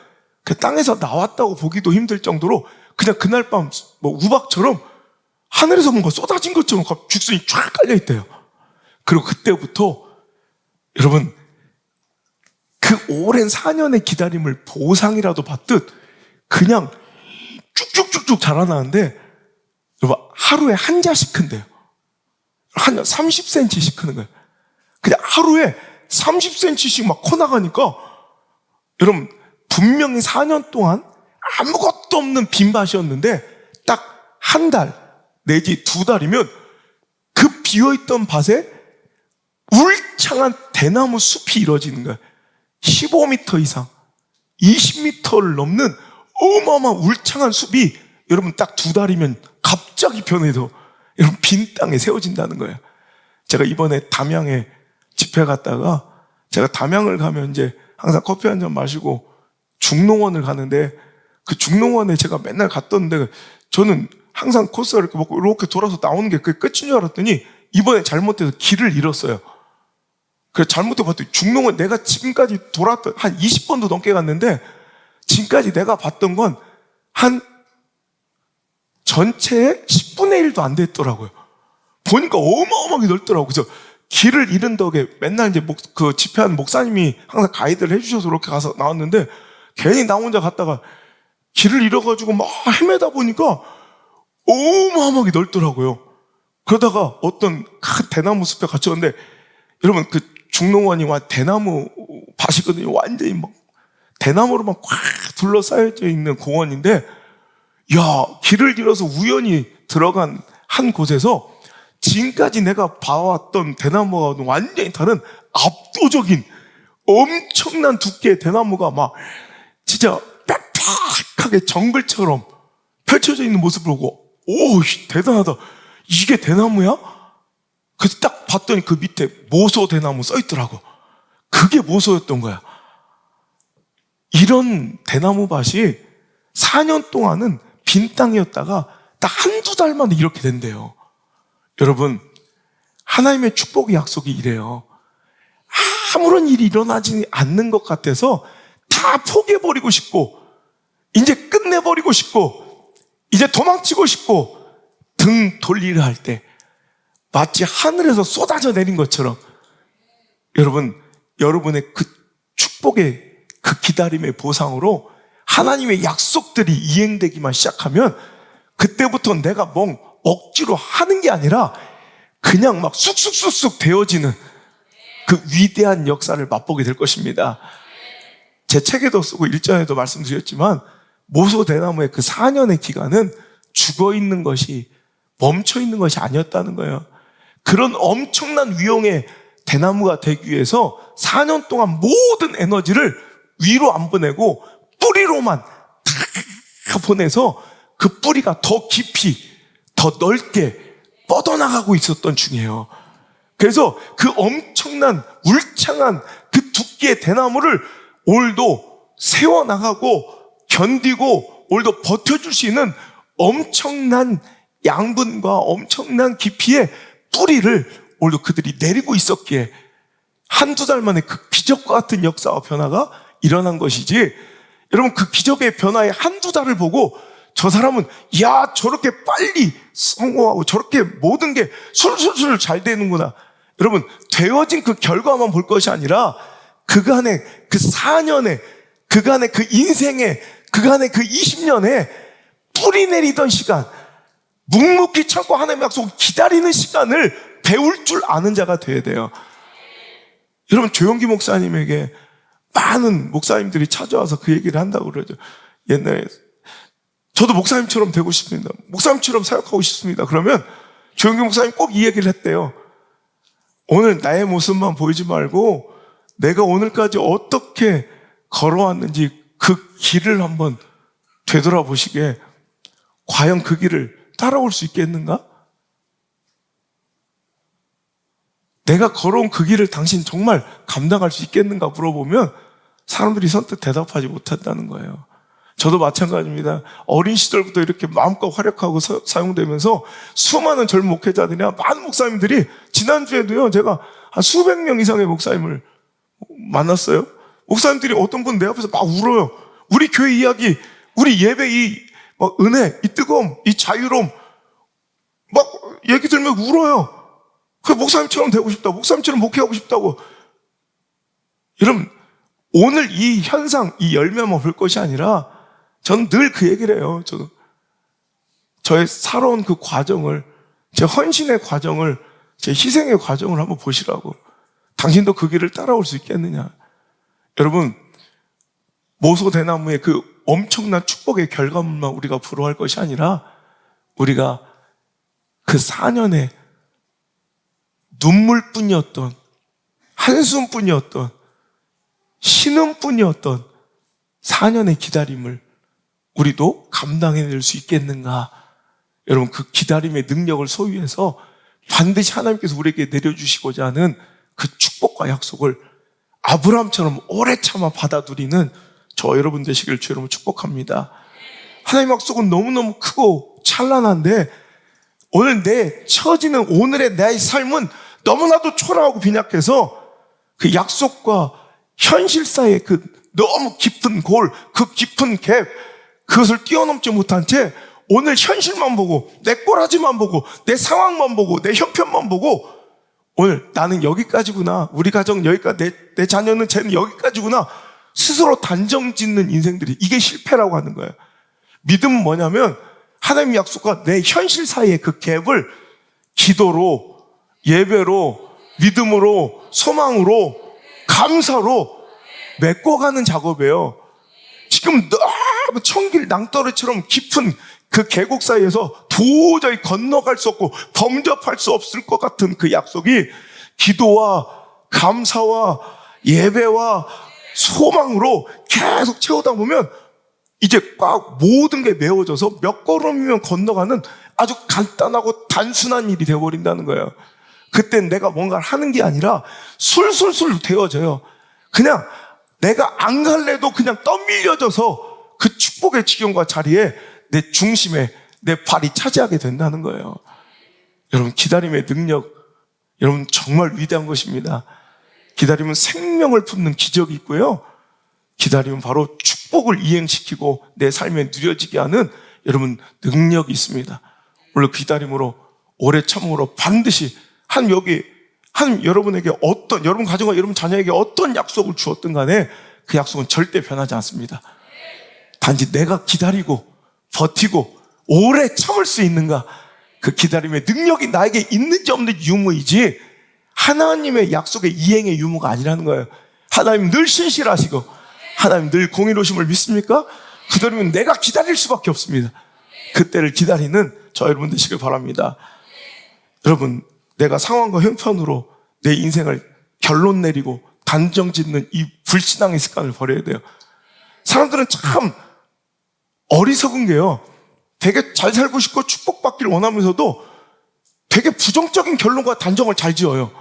S1: 그 땅에서 나왔다고 보기도 힘들 정도로 그냥 그날 밤 뭐 우박처럼 하늘에서 뭔가 쏟아진 것처럼 죽순이 쫙 깔려있대요. 그리고 그때부터 여러분, 그 오랜 4년의 기다림을 보상이라도 받듯 그냥 쭉쭉쭉쭉 자라나는데 하루에 한 자씩 큰대요. 한 30cm씩 크는 거예요. 그냥 하루에 30cm씩 막 커나가니까 여러분, 분명히 4년 동안 아무것도 없는 빈밭이었는데 딱 한 달, 내지 2달이면 그 비어있던 밭에 울창한 대나무 숲이 이루어지는 거예요. 15m 이상, 20m를 넘는 어마어마한 울창한 숲이 여러분 딱 2달이면 갑자기 변해서 여러분 빈 땅에 세워진다는 거예요. 제가 이번에 담양에 집회 갔다가 제가 담양을 가면 이제 항상 커피 한 잔 마시고 중농원을 가는데 그 중농원에 제가 맨날 갔던데 저는 항상 코스를 이렇게 먹고 이렇게 돌아서 나오는 게 그게 끝인 줄 알았더니 이번에 잘못해서 길을 잃었어요. 그래서 잘못해 봤더니 중농원 내가 지금까지 돌았던 한 20번도 넘게 갔는데 지금까지 내가 봤던 건 한 전체의 10분의 1도 안 됐더라고요. 보니까 어마어마하게 넓더라고요. 그래서 길을 잃은 덕에 맨날 이제 그 집회하는 목사님이 항상 가이드를 해주셔서 그렇게 가서 나왔는데 괜히 나 혼자 갔다가 길을 잃어가지고 막 헤매다 보니까 어마어마하게 넓더라고요. 그러다가 어떤 큰 대나무 숲에 갇혔는데 여러분 그 중농원이 대나무 밭이거든요. 완전히 막 대나무로만 꽉 둘러싸여져 있는 공원인데 야, 길을 잃어서 우연히 들어간 한 곳에서 지금까지 내가 봐왔던 대나무가 완전히 다른 압도적인 엄청난 두께의 대나무가 막 진짜 빽빽하게 정글처럼 펼쳐져 있는 모습을 보고 오, 대단하다. 이게 대나무야? 그래서 딱 봤더니 그 밑에 모소 대나무 써있더라고. 그게 모소였던 거야. 이런 대나무 밭이 4년 동안은 빈 땅이었다가 딱 1-2달 만에 이렇게 된대요. 여러분, 하나님의 축복의 약속이 이래요. 아무런 일이 일어나지 않는 것 같아서 다 포기해버리고 싶고 이제 끝내버리고 싶고 이제 도망치고 싶고 등 돌리려 할 때 마치 하늘에서 쏟아져 내린 것처럼 여러분, 여러분의 그 축복의 그 기다림의 보상으로 하나님의 약속들이 이행되기만 시작하면 그때부터 내가 뭔 억지로 하는 게 아니라 그냥 막 쑥쑥쑥쑥 되어지는 그 위대한 역사를 맛보게 될 것입니다. 제 책에도 쓰고 일전에도 말씀드렸지만 모소대나무의 그 4년의 기간은 죽어있는 것이 멈춰있는 것이 아니었다는 거예요. 그런 엄청난 위용의 대나무가 되기 위해서 4년 동안 모든 에너지를 위로 안 보내고 뿌리로만 다 보내서 그 뿌리가 더 깊이, 더 넓게 뻗어나가고 있었던 중이에요. 그래서 그 엄청난 울창한 그 두께의 대나무를 오늘도 세워나가고 견디고 오늘도 버텨줄 수 있는 엄청난 양분과 엄청난 깊이의 뿌리를 오늘도 그들이 내리고 있었기에 1-2달 만에 그 기적과 같은 역사와 변화가 일어난 것이지, 여러분 그 기적의 변화의 1-2달을 보고 저 사람은 야 저렇게 빨리 성공하고 저렇게 모든 게 술술술 잘 되는구나. 여러분 되어진 그 결과만 볼 것이 아니라 그간의 그 4년에 그간의 그 인생에 그간의 그 20년에 뿌리 내리던 시간, 묵묵히 참고 하나님의 약속을 기다리는 시간을 배울 줄 아는 자가 되어야 돼요. 여러분 조영기 목사님에게 많은 목사님들이 찾아와서 그 얘기를 한다고 그러죠. 옛날에 저도 목사님처럼 되고 싶습니다. 목사님처럼 사역하고 싶습니다. 그러면 조영기 목사님 꼭 이 얘기를 했대요. 오늘 나의 모습만 보이지 말고 내가 오늘까지 어떻게 걸어왔는지 그 길을 한번 되돌아보시게, 과연 그 길을 따라올 수 있겠는가? 내가 걸어온 그 길을 당신 정말 감당할 수 있겠는가 물어보면 사람들이 선뜻 대답하지 못한다는 거예요. 저도 마찬가지입니다. 어린 시절부터 이렇게 마음껏 활약하고 사용되면서 수많은 젊은 목회자들이나 많은 목사님들이, 지난주에도요 제가 한 수백 명 이상의 목사님을 만났어요. 목사님들이 어떤 분은 내 앞에서 막 울어요. 우리 교회 이야기, 우리 예배 막 은혜, 이 뜨거움, 이 자유로움 막 얘기 들으면 울어요. 그 목사님처럼 되고 싶다, 목사님처럼 목회하고 싶다고. 여러분 오늘 이 현상, 이 열매만 볼 것이 아니라 저는 늘 그 얘기를 해요. 저는 저의 살아온 그 과정을, 제 헌신의 과정을, 제 희생의 과정을 한번 보시라고. 당신도 그 길을 따라올 수 있겠느냐. 여러분 모소대나무의 그 엄청난 축복의 결과물만 우리가 부러워할 것이 아니라 우리가 그 4년에 눈물뿐이었던, 한숨뿐이었던, 신음뿐이었던 4년의 기다림을 우리도 감당해낼 수 있겠는가? 여러분, 그 기다림의 능력을 소유해서 반드시 하나님께서 우리에게 내려주시고자 하는 그 축복과 약속을 아브라함처럼 오래 참아 받아들이는 저 여러분 되시기를 주 여러분 축복합니다. 하나님의 약속은 너무너무 크고 찬란한데 오늘 내 처지는, 오늘의 내 삶은 너무나도 초라하고 빈약해서 그 약속과 현실 사이의 그 너무 깊은 골, 그 깊은 갭, 그것을 뛰어넘지 못한 채 오늘 현실만 보고, 내 꼬라지만 보고, 내 상황만 보고, 내 형편만 보고, 오늘 나는 여기까지구나, 우리 가정 여기까지, 내 자녀는 쟤는 여기까지구나, 스스로 단정 짓는 인생들이, 이게 실패라고 하는 거예요. 믿음은 뭐냐면 하나님 약속과 내 현실 사이의 그 갭을 기도로, 예배로, 믿음으로, 소망으로, 감사로 메꿔가는 작업이에요. 지금 너무 청길 낭떠러지처럼 깊은 그 계곡 사이에서 도저히 건너갈 수 없고 범접할 수 없을 것 같은 그 약속이 기도와 감사와 예배와 소망으로 계속 채우다 보면 이제 꽉 모든 게 메워져서 몇 걸음이면 건너가는 아주 간단하고 단순한 일이 되어버린다는 거예요. 그땐 내가 뭔가를 하는 게 아니라 술술술 되어져요. 그냥 내가 안 갈래도 그냥 떠밀려져서 그 축복의 지경과 자리에 내 중심에 내 발이 차지하게 된다는 거예요. 여러분, 기다림의 능력, 여러분 정말 위대한 것입니다. 기다림은 생명을 품는 기적이 있고요. 기다림은 바로 축복을 이행시키고 내 삶에 누려지게 하는 여러분 능력이 있습니다. 물론 기다림으로 오래 참음으로 반드시 하나님 여러분에게 어떤, 여러분 가정과 여러분 자녀에게 어떤 약속을 주었든 간에 그 약속은 절대 변하지 않습니다. 단지 내가 기다리고 버티고 오래 참을 수 있는가, 그 기다림의 능력이 나에게 있는지 없는지 유무이지 하나님의 약속의 이행의 유무가 아니라는 거예요. 하나님 늘 신실하시고 하나님 늘 공의로우심을 믿습니까? 그대로면 내가 기다릴 수밖에 없습니다. 그때를 기다리는 저 여러분 되시길 바랍니다. 여러분, 내가 상황과 형편으로 내 인생을 결론 내리고 단정 짓는 이 불신앙의 습관을 버려야 돼요. 사람들은 참 어리석은 게요, 되게 잘 살고 싶고 축복받기를 원하면서도 되게 부정적인 결론과 단정을 잘 지어요.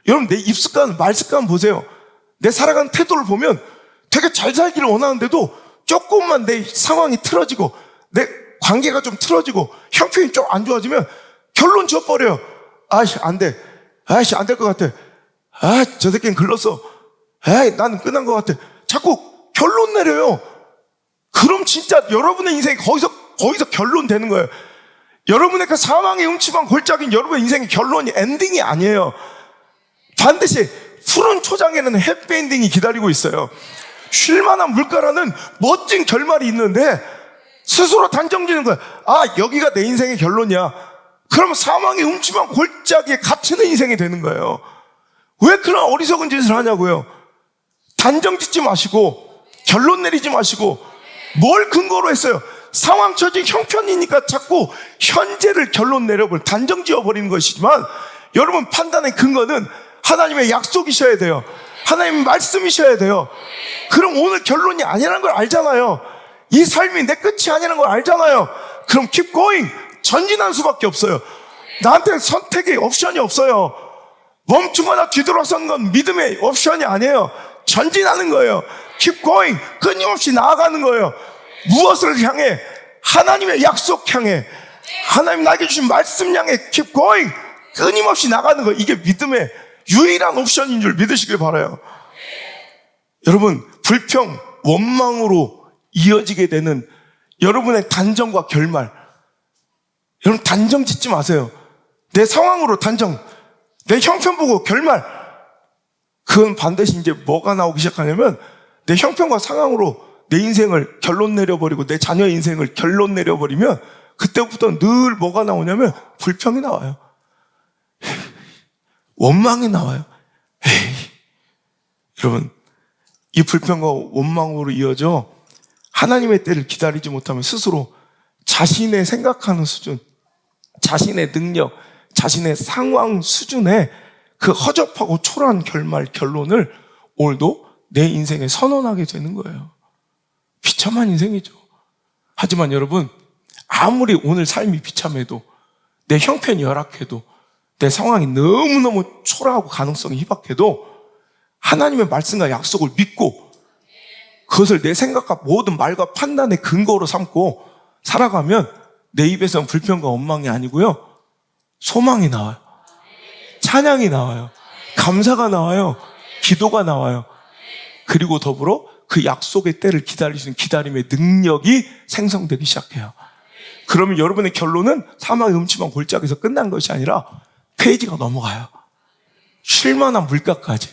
S1: 여러분, 내 입습관, 말습관 보세요. 내 살아가는 태도를 보면 되게 잘 살기를 원하는데도 조금만 내 상황이 틀어지고 내 관계가 좀 틀어지고 형편이 좀 안 좋아지면 결론 지어버려요. 아이씨, 안 돼. 아이씨, 안 될 것 같아. 아, 저 새끼는 글렀어. 에이, 나는 끝난 것 같아. 자꾸 결론 내려요. 그럼 진짜 여러분의 인생이 거기서 결론 되는 거예요. 여러분의 그 사망의 음침한 골짜기는 여러분의 인생의 결론이, 엔딩이 아니에요. 반드시 푸른 초장에는 해피엔딩이 기다리고 있어요. 쉴만한 물가라는 멋진 결말이 있는데 스스로 단정지는 거야. 아, 여기가 내 인생의 결론이야. 그러면 사망의 음침한 골짜기에 갇히는 인생이 되는 거예요. 왜 그런 어리석은 짓을 하냐고요. 단정 짓지 마시고 결론 내리지 마시고. 뭘 근거로 했어요? 상황, 처지, 형편이니까 자꾸 현재를 결론 내려버리고 단정 지어버리는 것이지만, 여러분 판단의 근거는 하나님의 약속이셔야 돼요. 하나님의 말씀이셔야 돼요. 그럼 오늘 결론이 아니라는 걸 알잖아요. 이 삶이 내 끝이 아니라는 걸 알잖아요. 그럼 keep going, 전진할 수밖에 없어요. 나한테 선택의 옵션이 없어요. 멈추거나 뒤돌아서는 건 믿음의 옵션이 아니에요. 전진하는 거예요. keep going, 끊임없이 나아가는 거예요. 무엇을 향해? 하나님의 약속 향해, 하나님 나에게 주신 말씀 향해 keep going, 끊임없이 나가는 거. 이게 믿음의 유일한 옵션인 줄 믿으시길 바라요. 여러분, 불평, 원망으로 이어지게 되는 여러분의 단정과 결말, 여러분 단정 짓지 마세요. 내 상황으로 단정, 내 형편 보고 결말. 그건 반드시 이제 뭐가 나오기 시작하냐면, 내 형편과 상황으로 내 인생을 결론 내려버리고 내 자녀의 인생을 결론 내려버리면 그때부터 늘 뭐가 나오냐면 불평이 나와요. 원망이 나와요. 에이. 여러분, 이 불평과 원망으로 이어져 하나님의 때를 기다리지 못하면 스스로 자신의 생각하는 수준, 자신의 능력, 자신의 상황 수준에 그 허접하고 초라한 결론을 오늘도 내 인생에 선언하게 되는 거예요. 비참한 인생이죠. 하지만 여러분, 아무리 오늘 삶이 비참해도, 내 형편이 열악해도, 내 상황이 너무너무 초라하고 가능성이 희박해도 하나님의 말씀과 약속을 믿고 그것을 내 생각과 모든 말과 판단의 근거로 삼고 살아가면 내 입에서는 불평과 원망이 아니고요, 소망이 나와요. 찬양이 나와요. 감사가 나와요. 기도가 나와요. 그리고 더불어 그 약속의 때를 기다리시는 기다림의 능력이 생성되기 시작해요. 그러면 여러분의 결론은 사망의 음침한 골짜기에서 끝난 것이 아니라 페이지가 넘어가요. 쉴만한 물가까지.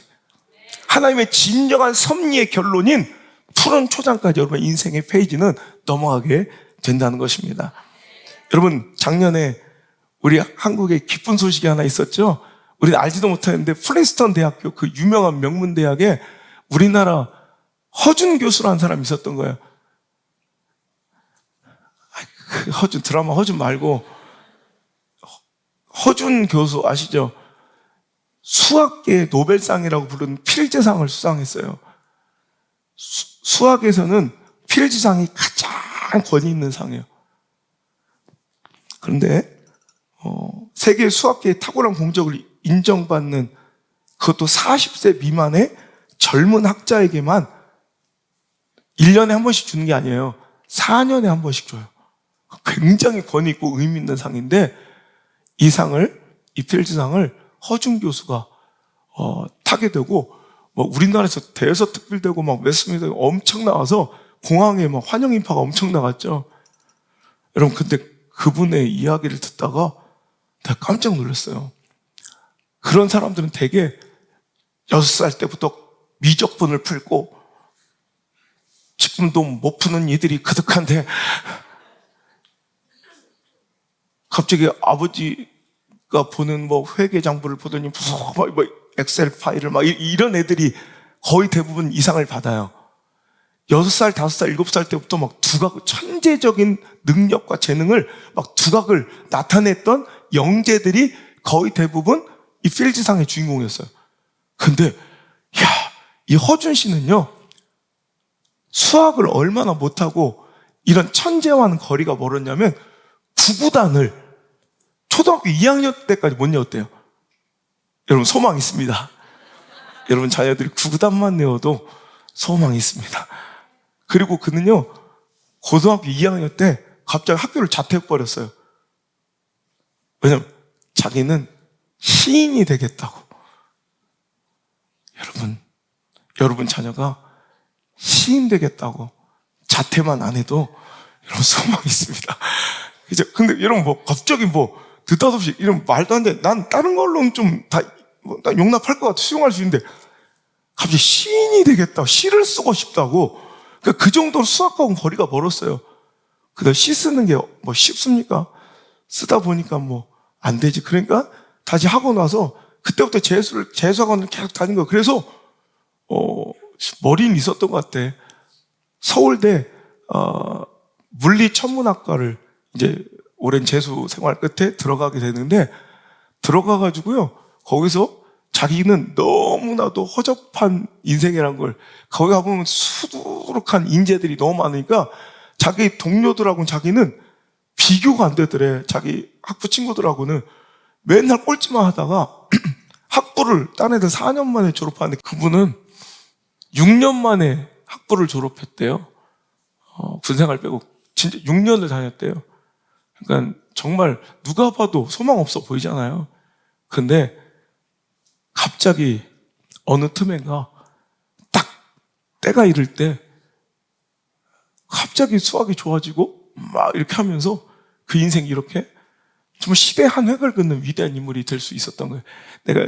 S1: 하나님의 진정한 섭리의 결론인 푸른 초장까지 여러분의 인생의 페이지는 넘어가게 된다는 것입니다. 여러분, 작년에 우리 한국에 기쁜 소식이 하나 있었죠? 우리는 알지도 못했는데 프린스턴 대학교, 그 유명한 명문 대학에 우리나라 허준 교수라는 사람이 있었던 거예요. 그 허준, 드라마 허준 말고 허준 교수 아시죠? 수학계의 노벨상이라고 부르는 필즈상을 수상했어요. 수학에서는 필즈상이 가장 권위 있는 상이에요. 그런데 세계 수학계의 탁월한 공적을 인정받는, 그것도 40세 미만의 젊은 학자에게만 1년에 한 번씩 주는 게 아니에요. 4년에 한 번씩 줘요. 굉장히 권위 있고 의미 있는 상인데, 이 상을, 이 필즈상을 허준 교수가 타게 되고, 우리나라에서 대여섯 특필되고 웨스트민스터 엄청 나와서 공항에 환영 인파가 엄청 나갔죠. 여러분, 근데 그분의 이야기를 듣다가 내가 깜짝 놀랐어요. 그런 사람들은 대개 6살 때부터 미적분을 풀고 지금도 못 푸는 이들이 그득한데, 갑자기 아버지가 보는 회계장부를 보더니 엑셀 파일을 이런 애들이 거의 대부분 이상을 받아요. 6살, 5살, 7살 때부터 두각, 천재적인 능력과 재능을 두각을 나타냈던 영재들이 거의 대부분 이 필즈상의 주인공이었어요. 근데 이 허준 씨는요, 수학을 얼마나 못하고 이런 천재와는 거리가 멀었냐면 구구단을 초등학교 2학년 때까지 못 외웠대요. 여러분, 소망이 있습니다. 여러분 자녀들이 구구단만 외워도 소망이 있습니다. 그리고 그는요, 고등학교 2학년 때 갑자기 학교를 자퇴해버렸어요. 왜냐면 자기는 시인이 되겠다고. 여러분 자녀가 시인 되겠다고 자퇴만 안 해도 여러분 소망이 있습니다. 근데 여러분 갑자기 느닷없이 이런 말도 안 돼. 난 다른 걸로는 좀 다 용납할 것 같아. 수용할 수 있는데 갑자기 시인이 되겠다고, 시를 쓰고 싶다고. 그 정도로 수학하고는 거리가 멀었어요. 근데 시 쓰는 게 쉽습니까? 쓰다 보니까 안 되지. 그러니까 다시 하고 나서 그때부터 재수학원을 계속 다닌 거예요. 그래서 머리는 있었던 것 같아. 서울대 물리천문학과를 이제 오랜 재수 생활 끝에 들어가게 되는데, 들어가가지고요, 거기서 자기는 너무나도 허접한 인생이란 걸, 거기 가보면 수두룩한 인재들이 너무 많으니까 자기 동료들하고는 자기는 비교가 안 되더래. 자기 학부 친구들하고는 맨날 꼴찌만 하다가 학부를 딴 애들 4년 만에 졸업하는데 그분은 6년 만에 학부를 졸업했대요. 군생활 빼고 진짜 6년을 다녔대요. 그러니까 정말 누가 봐도 소망 없어 보이잖아요. 근데 갑자기 어느 틈엔가 딱 때가 이를 때 갑자기 수학이 좋아지고 이렇게 하면서 그 인생이 이렇게 정말 시대의 한 획을 긋는 위대한 인물이 될 수 있었던 거예요. 내가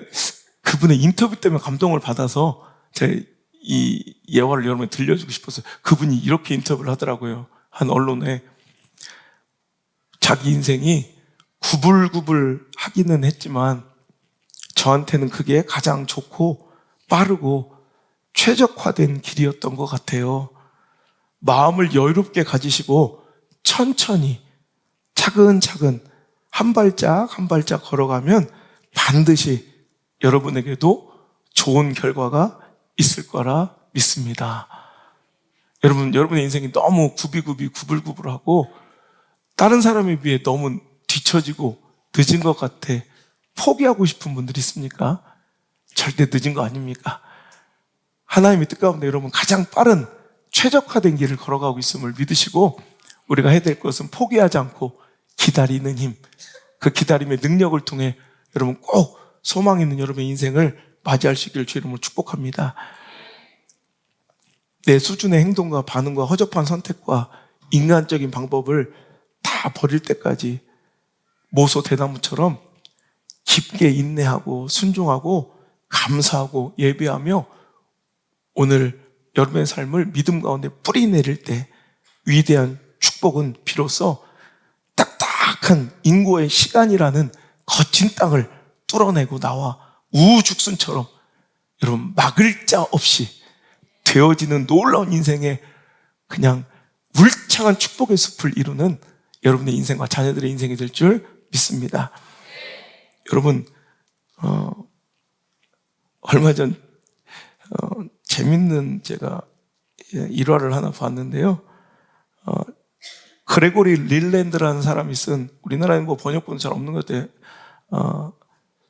S1: 그분의 인터뷰 때문에 감동을 받아서 제가 이 예화를 여러분에 들려주고 싶었어요. 그분이 이렇게 인터뷰를 하더라고요. 한 언론에 자기 인생이 구불구불 하기는 했지만 저한테는 그게 가장 좋고 빠르고 최적화된 길이었던 것 같아요. 마음을 여유롭게 가지시고 천천히 차근차근 한 발짝 한 발짝 걸어가면 반드시 여러분에게도 좋은 결과가 있을 거라 믿습니다. 여러분의 인생이 너무 구불구불하고 다른 사람에 비해 너무 뒤처지고 늦은 것 같아 포기하고 싶은 분들 있습니까? 절대 늦은 거 아닙니까? 하나님의 뜻 가운데 여러분 가장 빠른 최적화된 길을 걸어가고 있음을 믿으시고 우리가 해야 될 것은 포기하지 않고 기다리는 힘, 그 기다림의 능력을 통해 여러분 꼭 소망 있는 여러분의 인생을 맞이할 수 있기를 주 이름으로 축복합니다. 내 수준의 행동과 반응과 허접한 선택과 인간적인 방법을 다 버릴 때까지 모소 대나무처럼 깊게 인내하고 순종하고 감사하고 예배하며 오늘 여러분의 삶을 믿음 가운데 뿌리 내릴 때 위대한 축복은 비로소 딱딱한 인고의 시간이라는 거친 땅을 뚫어내고 나와 우죽순처럼 여러분 막을 자 없이 되어지는 놀라운 인생의 그냥 울창한 축복의 숲을 이루는 여러분의 인생과 자녀들의 인생이 될 줄 믿습니다. 여러분 얼마 전 재밌는 제가 일화를 하나 봤는데요. 그레고리 릴랜드라는 사람이 쓴, 우리나라에 뭐 번역본은 잘 없는 것 같아요.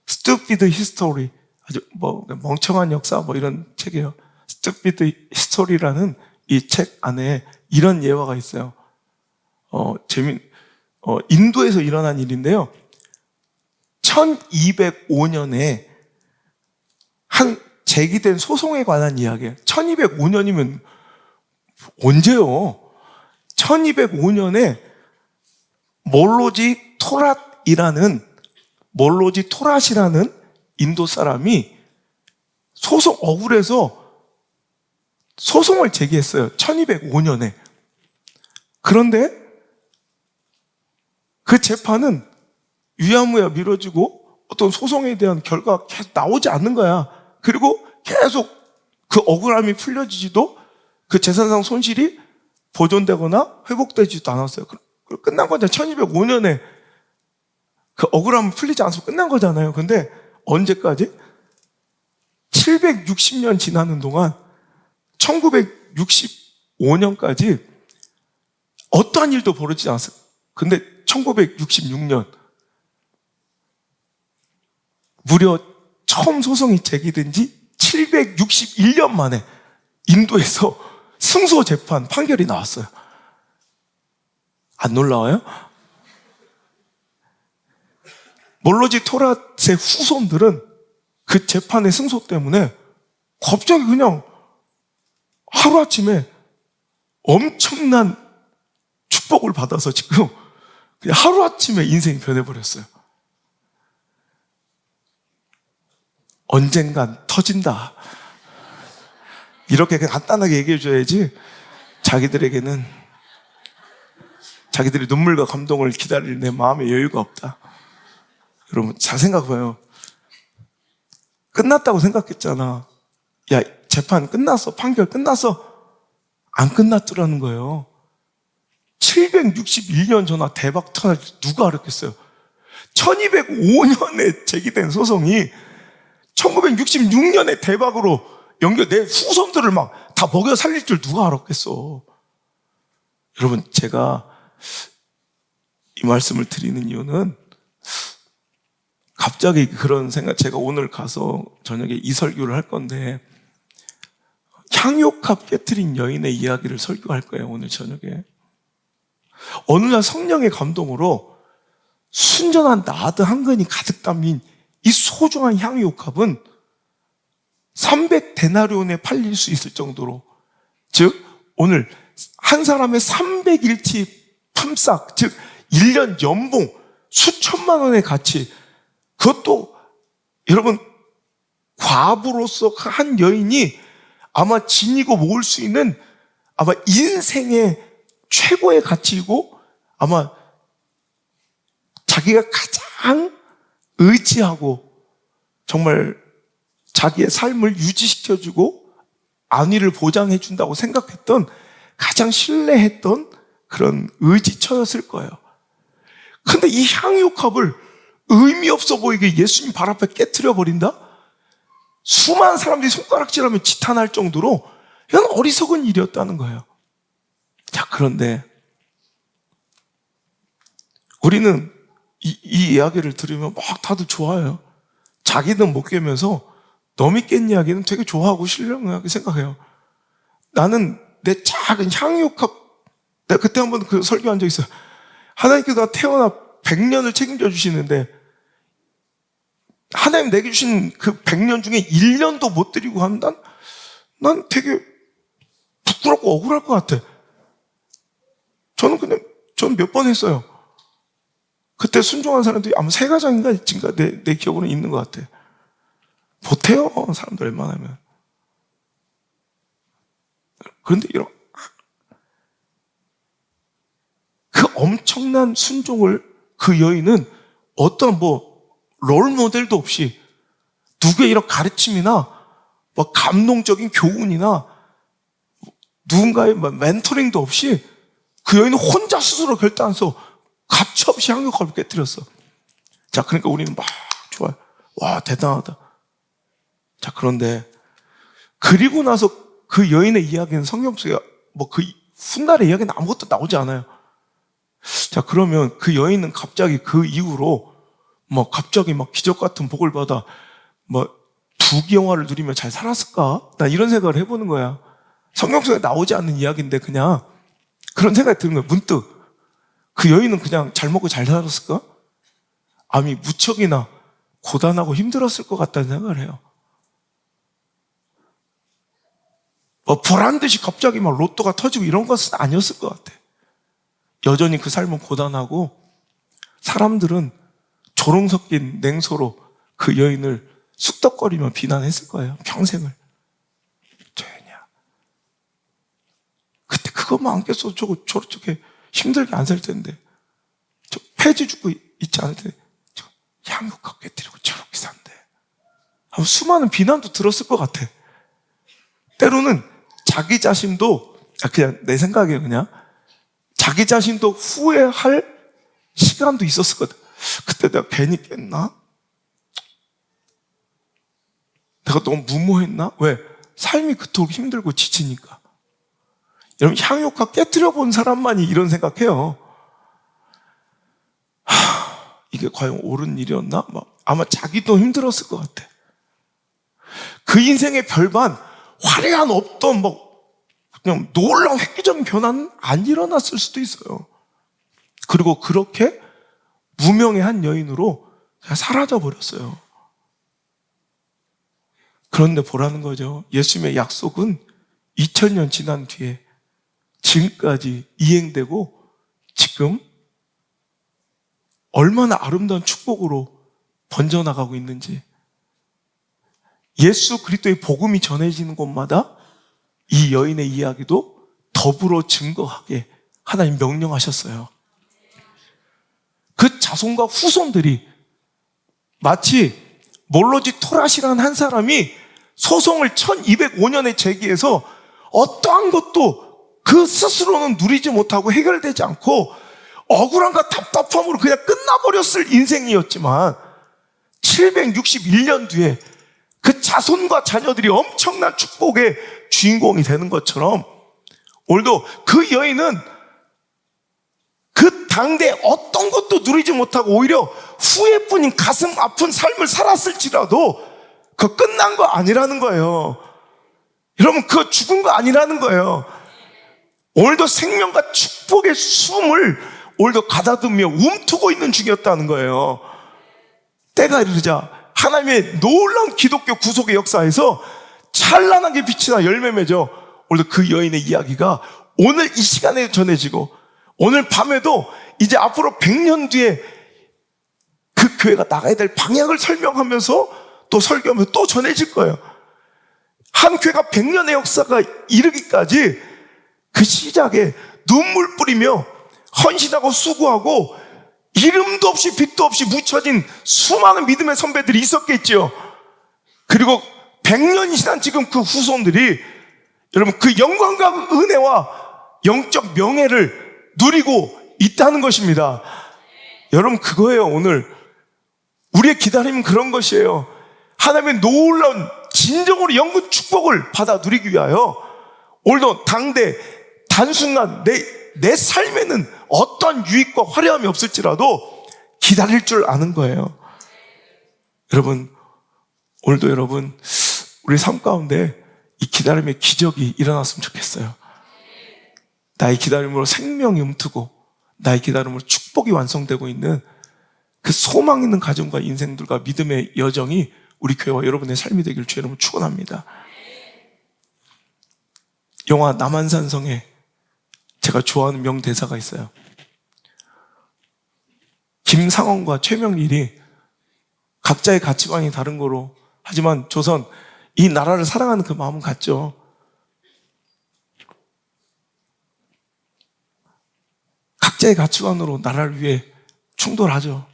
S1: Stupid History, 아주 뭐 멍청한 역사 뭐 이런 책이에요. Stupid History라는 이 책 안에 이런 예화가 있어요. 인도에서 일어난 일인데요. 1205년에 한 제기된 소송에 관한 이야기예요. 1205년이면 언제요? 1205년에 몰로지 토랏이라는 인도 사람이 억울해서 소송을 제기했어요. 1205년에. 그런데 그 재판은 유야무야 미뤄지고 어떤 소송에 대한 결과가 계속 나오지 않는 거야. 그리고 계속 그 억울함이 풀려지지도 그 재산상 손실이 보존되거나 회복되지도 않았어요. 끝난 거잖아요. 1205년에 그 억울함이 풀리지 않아서 끝난 거잖아요. 근데 언제까지? 760년 지나는 동안 1965년까지 어떠한 일도 벌어지지 않았어요. 근데 1966년 무려 처음 소송이 제기된 지 761년 만에 인도에서 승소 재판 판결이 나왔어요. 안 놀라워요? 몰로지 토랏의 후손들은 그 재판의 승소 때문에 갑자기 그냥 하루아침에 엄청난 축복을 받아서 지금 그냥 하루아침에 인생이 변해버렸어요. 언젠간 터진다. 이렇게 그냥 간단하게 얘기해줘야지 자기들에게는 자기들이 눈물과 감동을 기다릴 내 마음의 여유가 없다. 여러분 잘 생각해봐요. 끝났다고 생각했잖아. 야, 재판 끝났어. 판결 끝났어. 안 끝났더라는 거예요. 761년 전화 대박 터날 누가 알았겠어요. 1205년에 제기된 소송이 1966년에 대박으로 내 후손들을 막 다 먹여 살릴 줄 누가 알았겠어. 여러분, 제가 이 말씀을 드리는 이유는 갑자기 그런 생각, 제가 오늘 가서 저녁에 이 설교를 할 건데 향유옥합 깨트린 여인의 이야기를 설교할 거예요, 오늘 저녁에. 어느 날 성령의 감동으로 순전한 나드 한 근이 가득 담긴 이 소중한 향유옥합은 300데나리온에 팔릴 수 있을 정도로, 즉 오늘 한 사람의 300일치 품삯, 즉 1년 연봉 수천만 원의 가치, 그것도 여러분 과부로서 한 여인이 아마 지니고 모을 수 있는 아마 인생의 최고의 가치이고 아마 자기가 가장 의지하고 정말 자기의 삶을 유지시켜주고 안위를 보장해준다고 생각했던 가장 신뢰했던 그런 의지처였을 거예요. 근데 이 향유컵을 의미 없어 보이게 예수님 발 앞에 깨트려 버린다? 수많은 사람들이 손가락질하며 지탄할 정도로 이건 어리석은 일이었다는 거예요. 자, 그런데 우리는 이 이야기를 들으면 막 다들 좋아해요. 자기는 못 깨면서 남이 깬 이야기는 되게 좋아하고 신령하게 생각해요. 나는 내 작은 향유컵, 내가 그때 한번 그 설교한 적 있어요. 하나님께서 나 태어나 100년을 책임져 주시는데 하나님 내게 주신 그 100년 중에 1년도 못 드리고 한다? 난 되게 부끄럽고 억울할 것 같아. 저는 몇 번 했어요. 그때 순종한 사람들이 아마 3가정인가 지금가 내 기억으로는 있는 것 같아. 못해요, 사람들 웬만하면. 그런데 그 엄청난 순종을 그 여인은 어떤 롤 모델도 없이 누구의 이런 가르침이나 감동적인 교훈이나 누군가의 멘토링도 없이 그 여인은 혼자 스스로 결단해서 가차없이 향유컵을 깨뜨렸어. 자, 그러니까 우리는 막 좋아요. 와, 대단하다. 자, 그런데 그리고 나서 그 여인의 이야기는 성경 속에 그 훗날의 이야기는 아무것도 나오지 않아요. 자, 그러면 그 여인은 갑자기 그 이후로 갑자기 기적 같은 복을 받아 부귀영화를 누리며 잘 살았을까? 나 이런 생각을 해보는 거야. 성경 속에 나오지 않는 이야기인데 그냥 그런 생각이 드는 거야. 문득 그 여인은 그냥 잘 먹고 잘 살았을까? 아니, 무척이나 고단하고 힘들었을 것 같다는 생각을 해요. 보란듯이 갑자기 로또가 터지고 이런 것은 아니었을 것 같아. 여전히 그 삶은 고단하고 사람들은 조롱 섞인 냉소로 그 여인을 쑥덕거리며 비난했을 거예요. 평생을. 저애냐. 그때 그것만 안 깼어도 저렇게 힘들게 안 살 텐데. 저 폐지 죽고 있지 않을 텐데. 저 향유컵 깨뜨리고 저렇게 산대. 수많은 비난도 들었을 것 같아. 때로는 자기 자신도, 그냥 내 생각이에요, 그냥. 자기 자신도 후회할 시간도 있었을 거다. 그때 내가 괜히 깼나? 내가 너무 무모했나? 왜? 삶이 그토록 힘들고 지치니까. 여러분, 향유컵 깨뜨려 본 사람만이 이런 생각해요. 이게 과연 옳은 일이었나? 아마 자기도 힘들었을 것 같아. 그 인생의 별반, 화려한 없던 그냥 놀라운 획기적인 변화는 안 일어났을 수도 있어요. 그리고 그렇게 무명의 한 여인으로 그냥 사라져 버렸어요. 그런데 보라는 거죠. 예수님의 약속은 2000년 지난 뒤에 지금까지 이행되고 지금 얼마나 아름다운 축복으로 번져나가고 있는지. 예수 그리스도의 복음이 전해지는 곳마다 이 여인의 이야기도 더불어 증거하게 하나님 명령하셨어요. 그 자손과 후손들이 마치 몰로지 토라시라는 한 사람이 소송을 1205년에 제기해서 어떠한 것도 그 스스로는 누리지 못하고 해결되지 않고 억울함과 답답함으로 그냥 끝나버렸을 인생이었지만 761년 뒤에 그 자손과 자녀들이 엄청난 축복의 주인공이 되는 것처럼 오늘도 그 여인은 그 당대 어떤 것도 누리지 못하고 오히려 후회뿐인 가슴 아픈 삶을 살았을지라도 그거 끝난 거 아니라는 거예요. 여러분, 그거 죽은 거 아니라는 거예요. 오늘도 생명과 축복의 숨을 오늘도 가다듬며 움트고 있는 중이었다는 거예요. 때가 이르자 하나님의 놀라운 기독교 구속의 역사에서 찬란하게 빛이 나 열매 맺어 오늘도 그 여인의 이야기가 오늘 이 시간에 전해지고 오늘 밤에도 이제 앞으로 100년 뒤에 그 교회가 나가야 될 방향을 설명하면서 또 설교하면서 또 전해질 거예요. 한 교회가 100년의 역사가 이르기까지 그 시작에 눈물 뿌리며 헌신하고 수고하고 이름도 없이 빛도 없이 묻혀진 수많은 믿음의 선배들이 있었겠죠. 그리고 100년이 지난 지금 그 후손들이 여러분 그 영광과 은혜와 영적 명예를 누리고 있다는 것입니다. 여러분, 그거예요. 오늘 우리의 기다림은 그런 것이에요. 하나님의 놀라운 진정으로 영구 축복을 받아 누리기 위하여 오늘도 당대 단순한 내 삶에는 어떠한 유익과 화려함이 없을지라도 기다릴 줄 아는 거예요. 여러분, 오늘도 여러분, 우리 삶 가운데 이 기다림의 기적이 일어났으면 좋겠어요. 나의 기다림으로 생명이 움트고 나의 기다림으로 축복이 완성되고 있는 그 소망 있는 가정과 인생들과 믿음의 여정이 우리 교회와 여러분의 삶이 되기를 주의 이름으로 축원합니다. 영화 남한산성에 제가 좋아하는 명대사가 있어요. 김상원과 최명일이 각자의 가치관이 다른 거로, 하지만 조선 이 나라를 사랑하는 그 마음은 같죠. 각자의 가치관으로 나라를 위해 충돌하죠.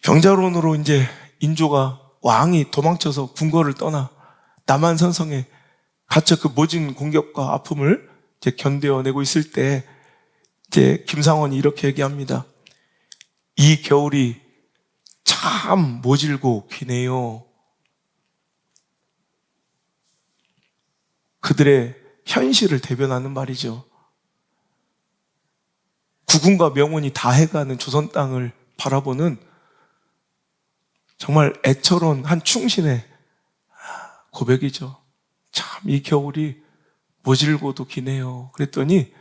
S1: 병자론으로 이제 인조가 왕이 도망쳐서 궁궐을 떠나 남한산성에 갇혀 그 모진 공격과 아픔을 이제 견뎌내고 있을 때 이제 김상원이 이렇게 얘기합니다. 이 겨울이 참 모질고 기네요. 그들의 현실을 대변하는 말이죠. 국운과 명운이 다 해가는 조선 땅을 바라보는 정말 애처로운 한 충신의 고백이죠. 참 이 겨울이 모질고도 기네요. 그랬더니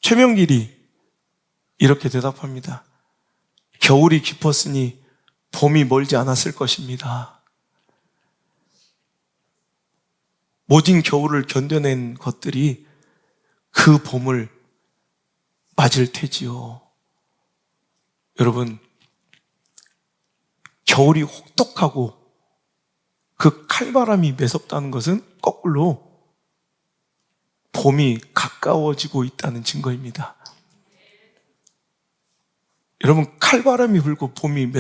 S1: 최명길이 이렇게 대답합니다. 겨울이 깊었으니 봄이 멀지 않았을 것입니다. 모진 겨울을 견뎌낸 것들이 그 봄을 맞을 테지요. 여러분, 겨울이 혹독하고 그 칼바람이 매섭다는 것은 거꾸로 봄이 가까워지고 있다는 증거입니다. 여러분, 칼바람이 불고 봄이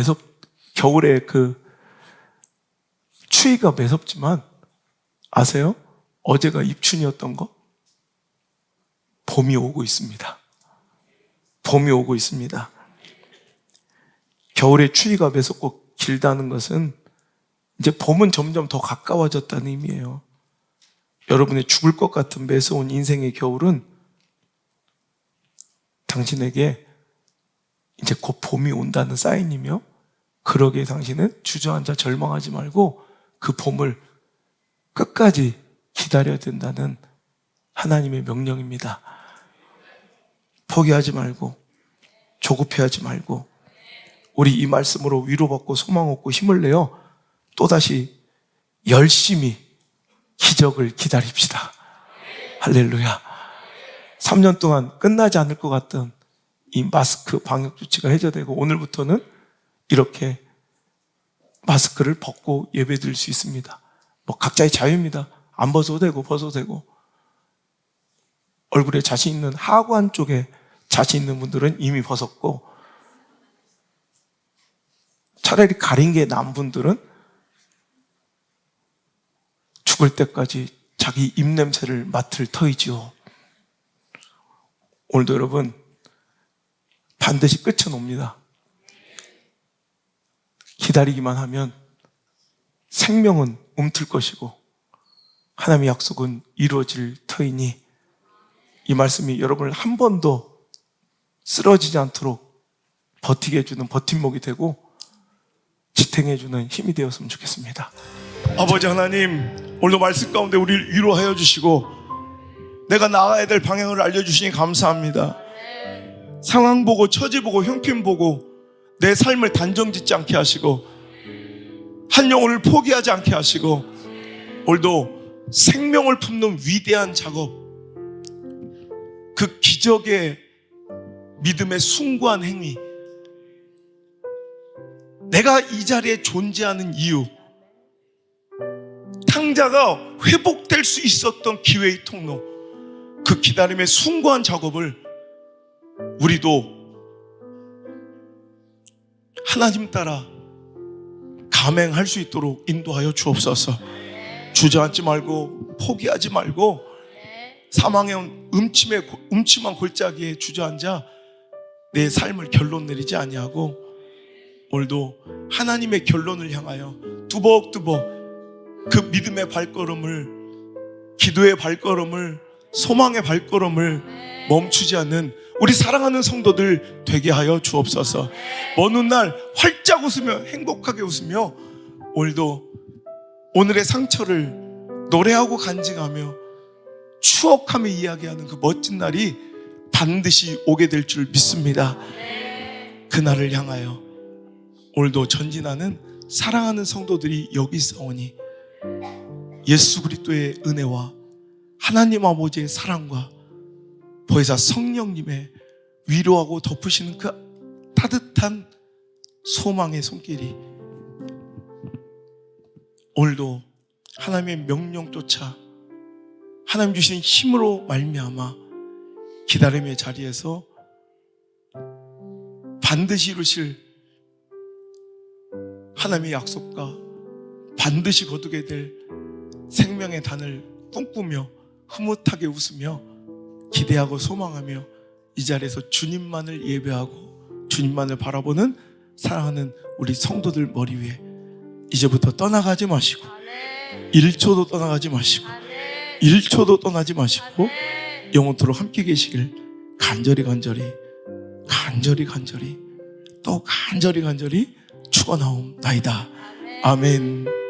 S1: 겨울에 그 추위가 매섭지만 아세요? 어제가 입춘이었던 거? 봄이 오고 있습니다. 봄이 오고 있습니다. 겨울에 추위가 매섭고 길다는 것은 이제 봄은 점점 더 가까워졌다는 의미예요. 여러분의 죽을 것 같은 매서운 인생의 겨울은 당신에게 이제 곧 봄이 온다는 사인이며, 그러기에 당신은 주저앉아 절망하지 말고 그 봄을 끝까지 기다려야 된다는 하나님의 명령입니다. 포기하지 말고 조급해하지 말고 우리 이 말씀으로 위로받고 소망 얻고 힘을 내어 또다시 열심히 기적을 기다립시다. 할렐루야. 3년 동안 끝나지 않을 것 같던 이 마스크 방역 조치가 해제되고 오늘부터는 이렇게 마스크를 벗고 예배 드릴 수 있습니다. 뭐 각자의 자유입니다. 안 벗어도 되고 벗어도 되고, 얼굴에 자신 있는 하관 쪽에 자신 있는 분들은 이미 벗었고, 차라리 가린 게 나은 분들은 죽을 때까지 자기 입냄새를 맡을 터이지요. 오늘도 여러분, 반드시 끝은 옵니다. 기다리기만 하면 생명은 움틀 것이고 하나님의 약속은 이루어질 터이니, 이 말씀이 여러분을 한 번도 쓰러지지 않도록 버티게 해주는 버팀목이 되고 지탱해주는 힘이 되었으면 좋겠습니다. 아버지 하나님, 오늘도 말씀 가운데 우리를 위로하여 주시고 내가 나가야 될 방향을 알려주시니 감사합니다. 상황 보고 처지 보고 형편 보고 내 삶을 단정짓지 않게 하시고 한 영혼을 포기하지 않게 하시고 오늘도 생명을 품는 위대한 작업, 그 기적의 믿음의 숭고한 행위, 내가 이 자리에 존재하는 이유, 탕자가 회복될 수 있었던 기회의 통로, 그 기다림의 숭고한 작업을 우리도 하나님 따라 감행할 수 있도록 인도하여 주옵소서. 주저앉지 말고 포기하지 말고 사망의 음침한 골짜기에 주저앉아 내 삶을 결론 내리지 아니하고 오늘도 하나님의 결론을 향하여 두벅두벅 그 믿음의 발걸음을, 기도의 발걸음을, 소망의 발걸음을 멈추지 않는 우리 사랑하는 성도들 되게 하여 주옵소서. 먼 훗날 활짝 웃으며 행복하게 웃으며 오늘도 오늘의 상처를 노래하고 간증하며 추억하며 이야기하는 그 멋진 날이 반드시 오게 될 줄 믿습니다. 그날을 향하여 오늘도 전진하는 사랑하는 성도들이 여기 있사오니 예수 그리스도의 은혜와 하나님 아버지의 사랑과 보혜사 성령님의 위로하고 덮으시는 그 따뜻한 소망의 손길이 오늘도 하나님의 명령 쫓아 하나님 주신 힘으로 말미암아 기다림의 자리에서 반드시 이루실 하나님의 약속과 반드시 거두게 될 생명의 단을 꿈꾸며 흐뭇하게 웃으며 기대하고 소망하며 이 자리에서 주님만을 예배하고 주님만을 바라보는 사랑하는 우리 성도들 머리 위에 이제부터 떠나가지 마시고 1초도 떠나가지 마시고 1초도 떠나지 마시고 영원토록 함께 계시길 간절히 또 간절히 축원하옵나이다. 아멘.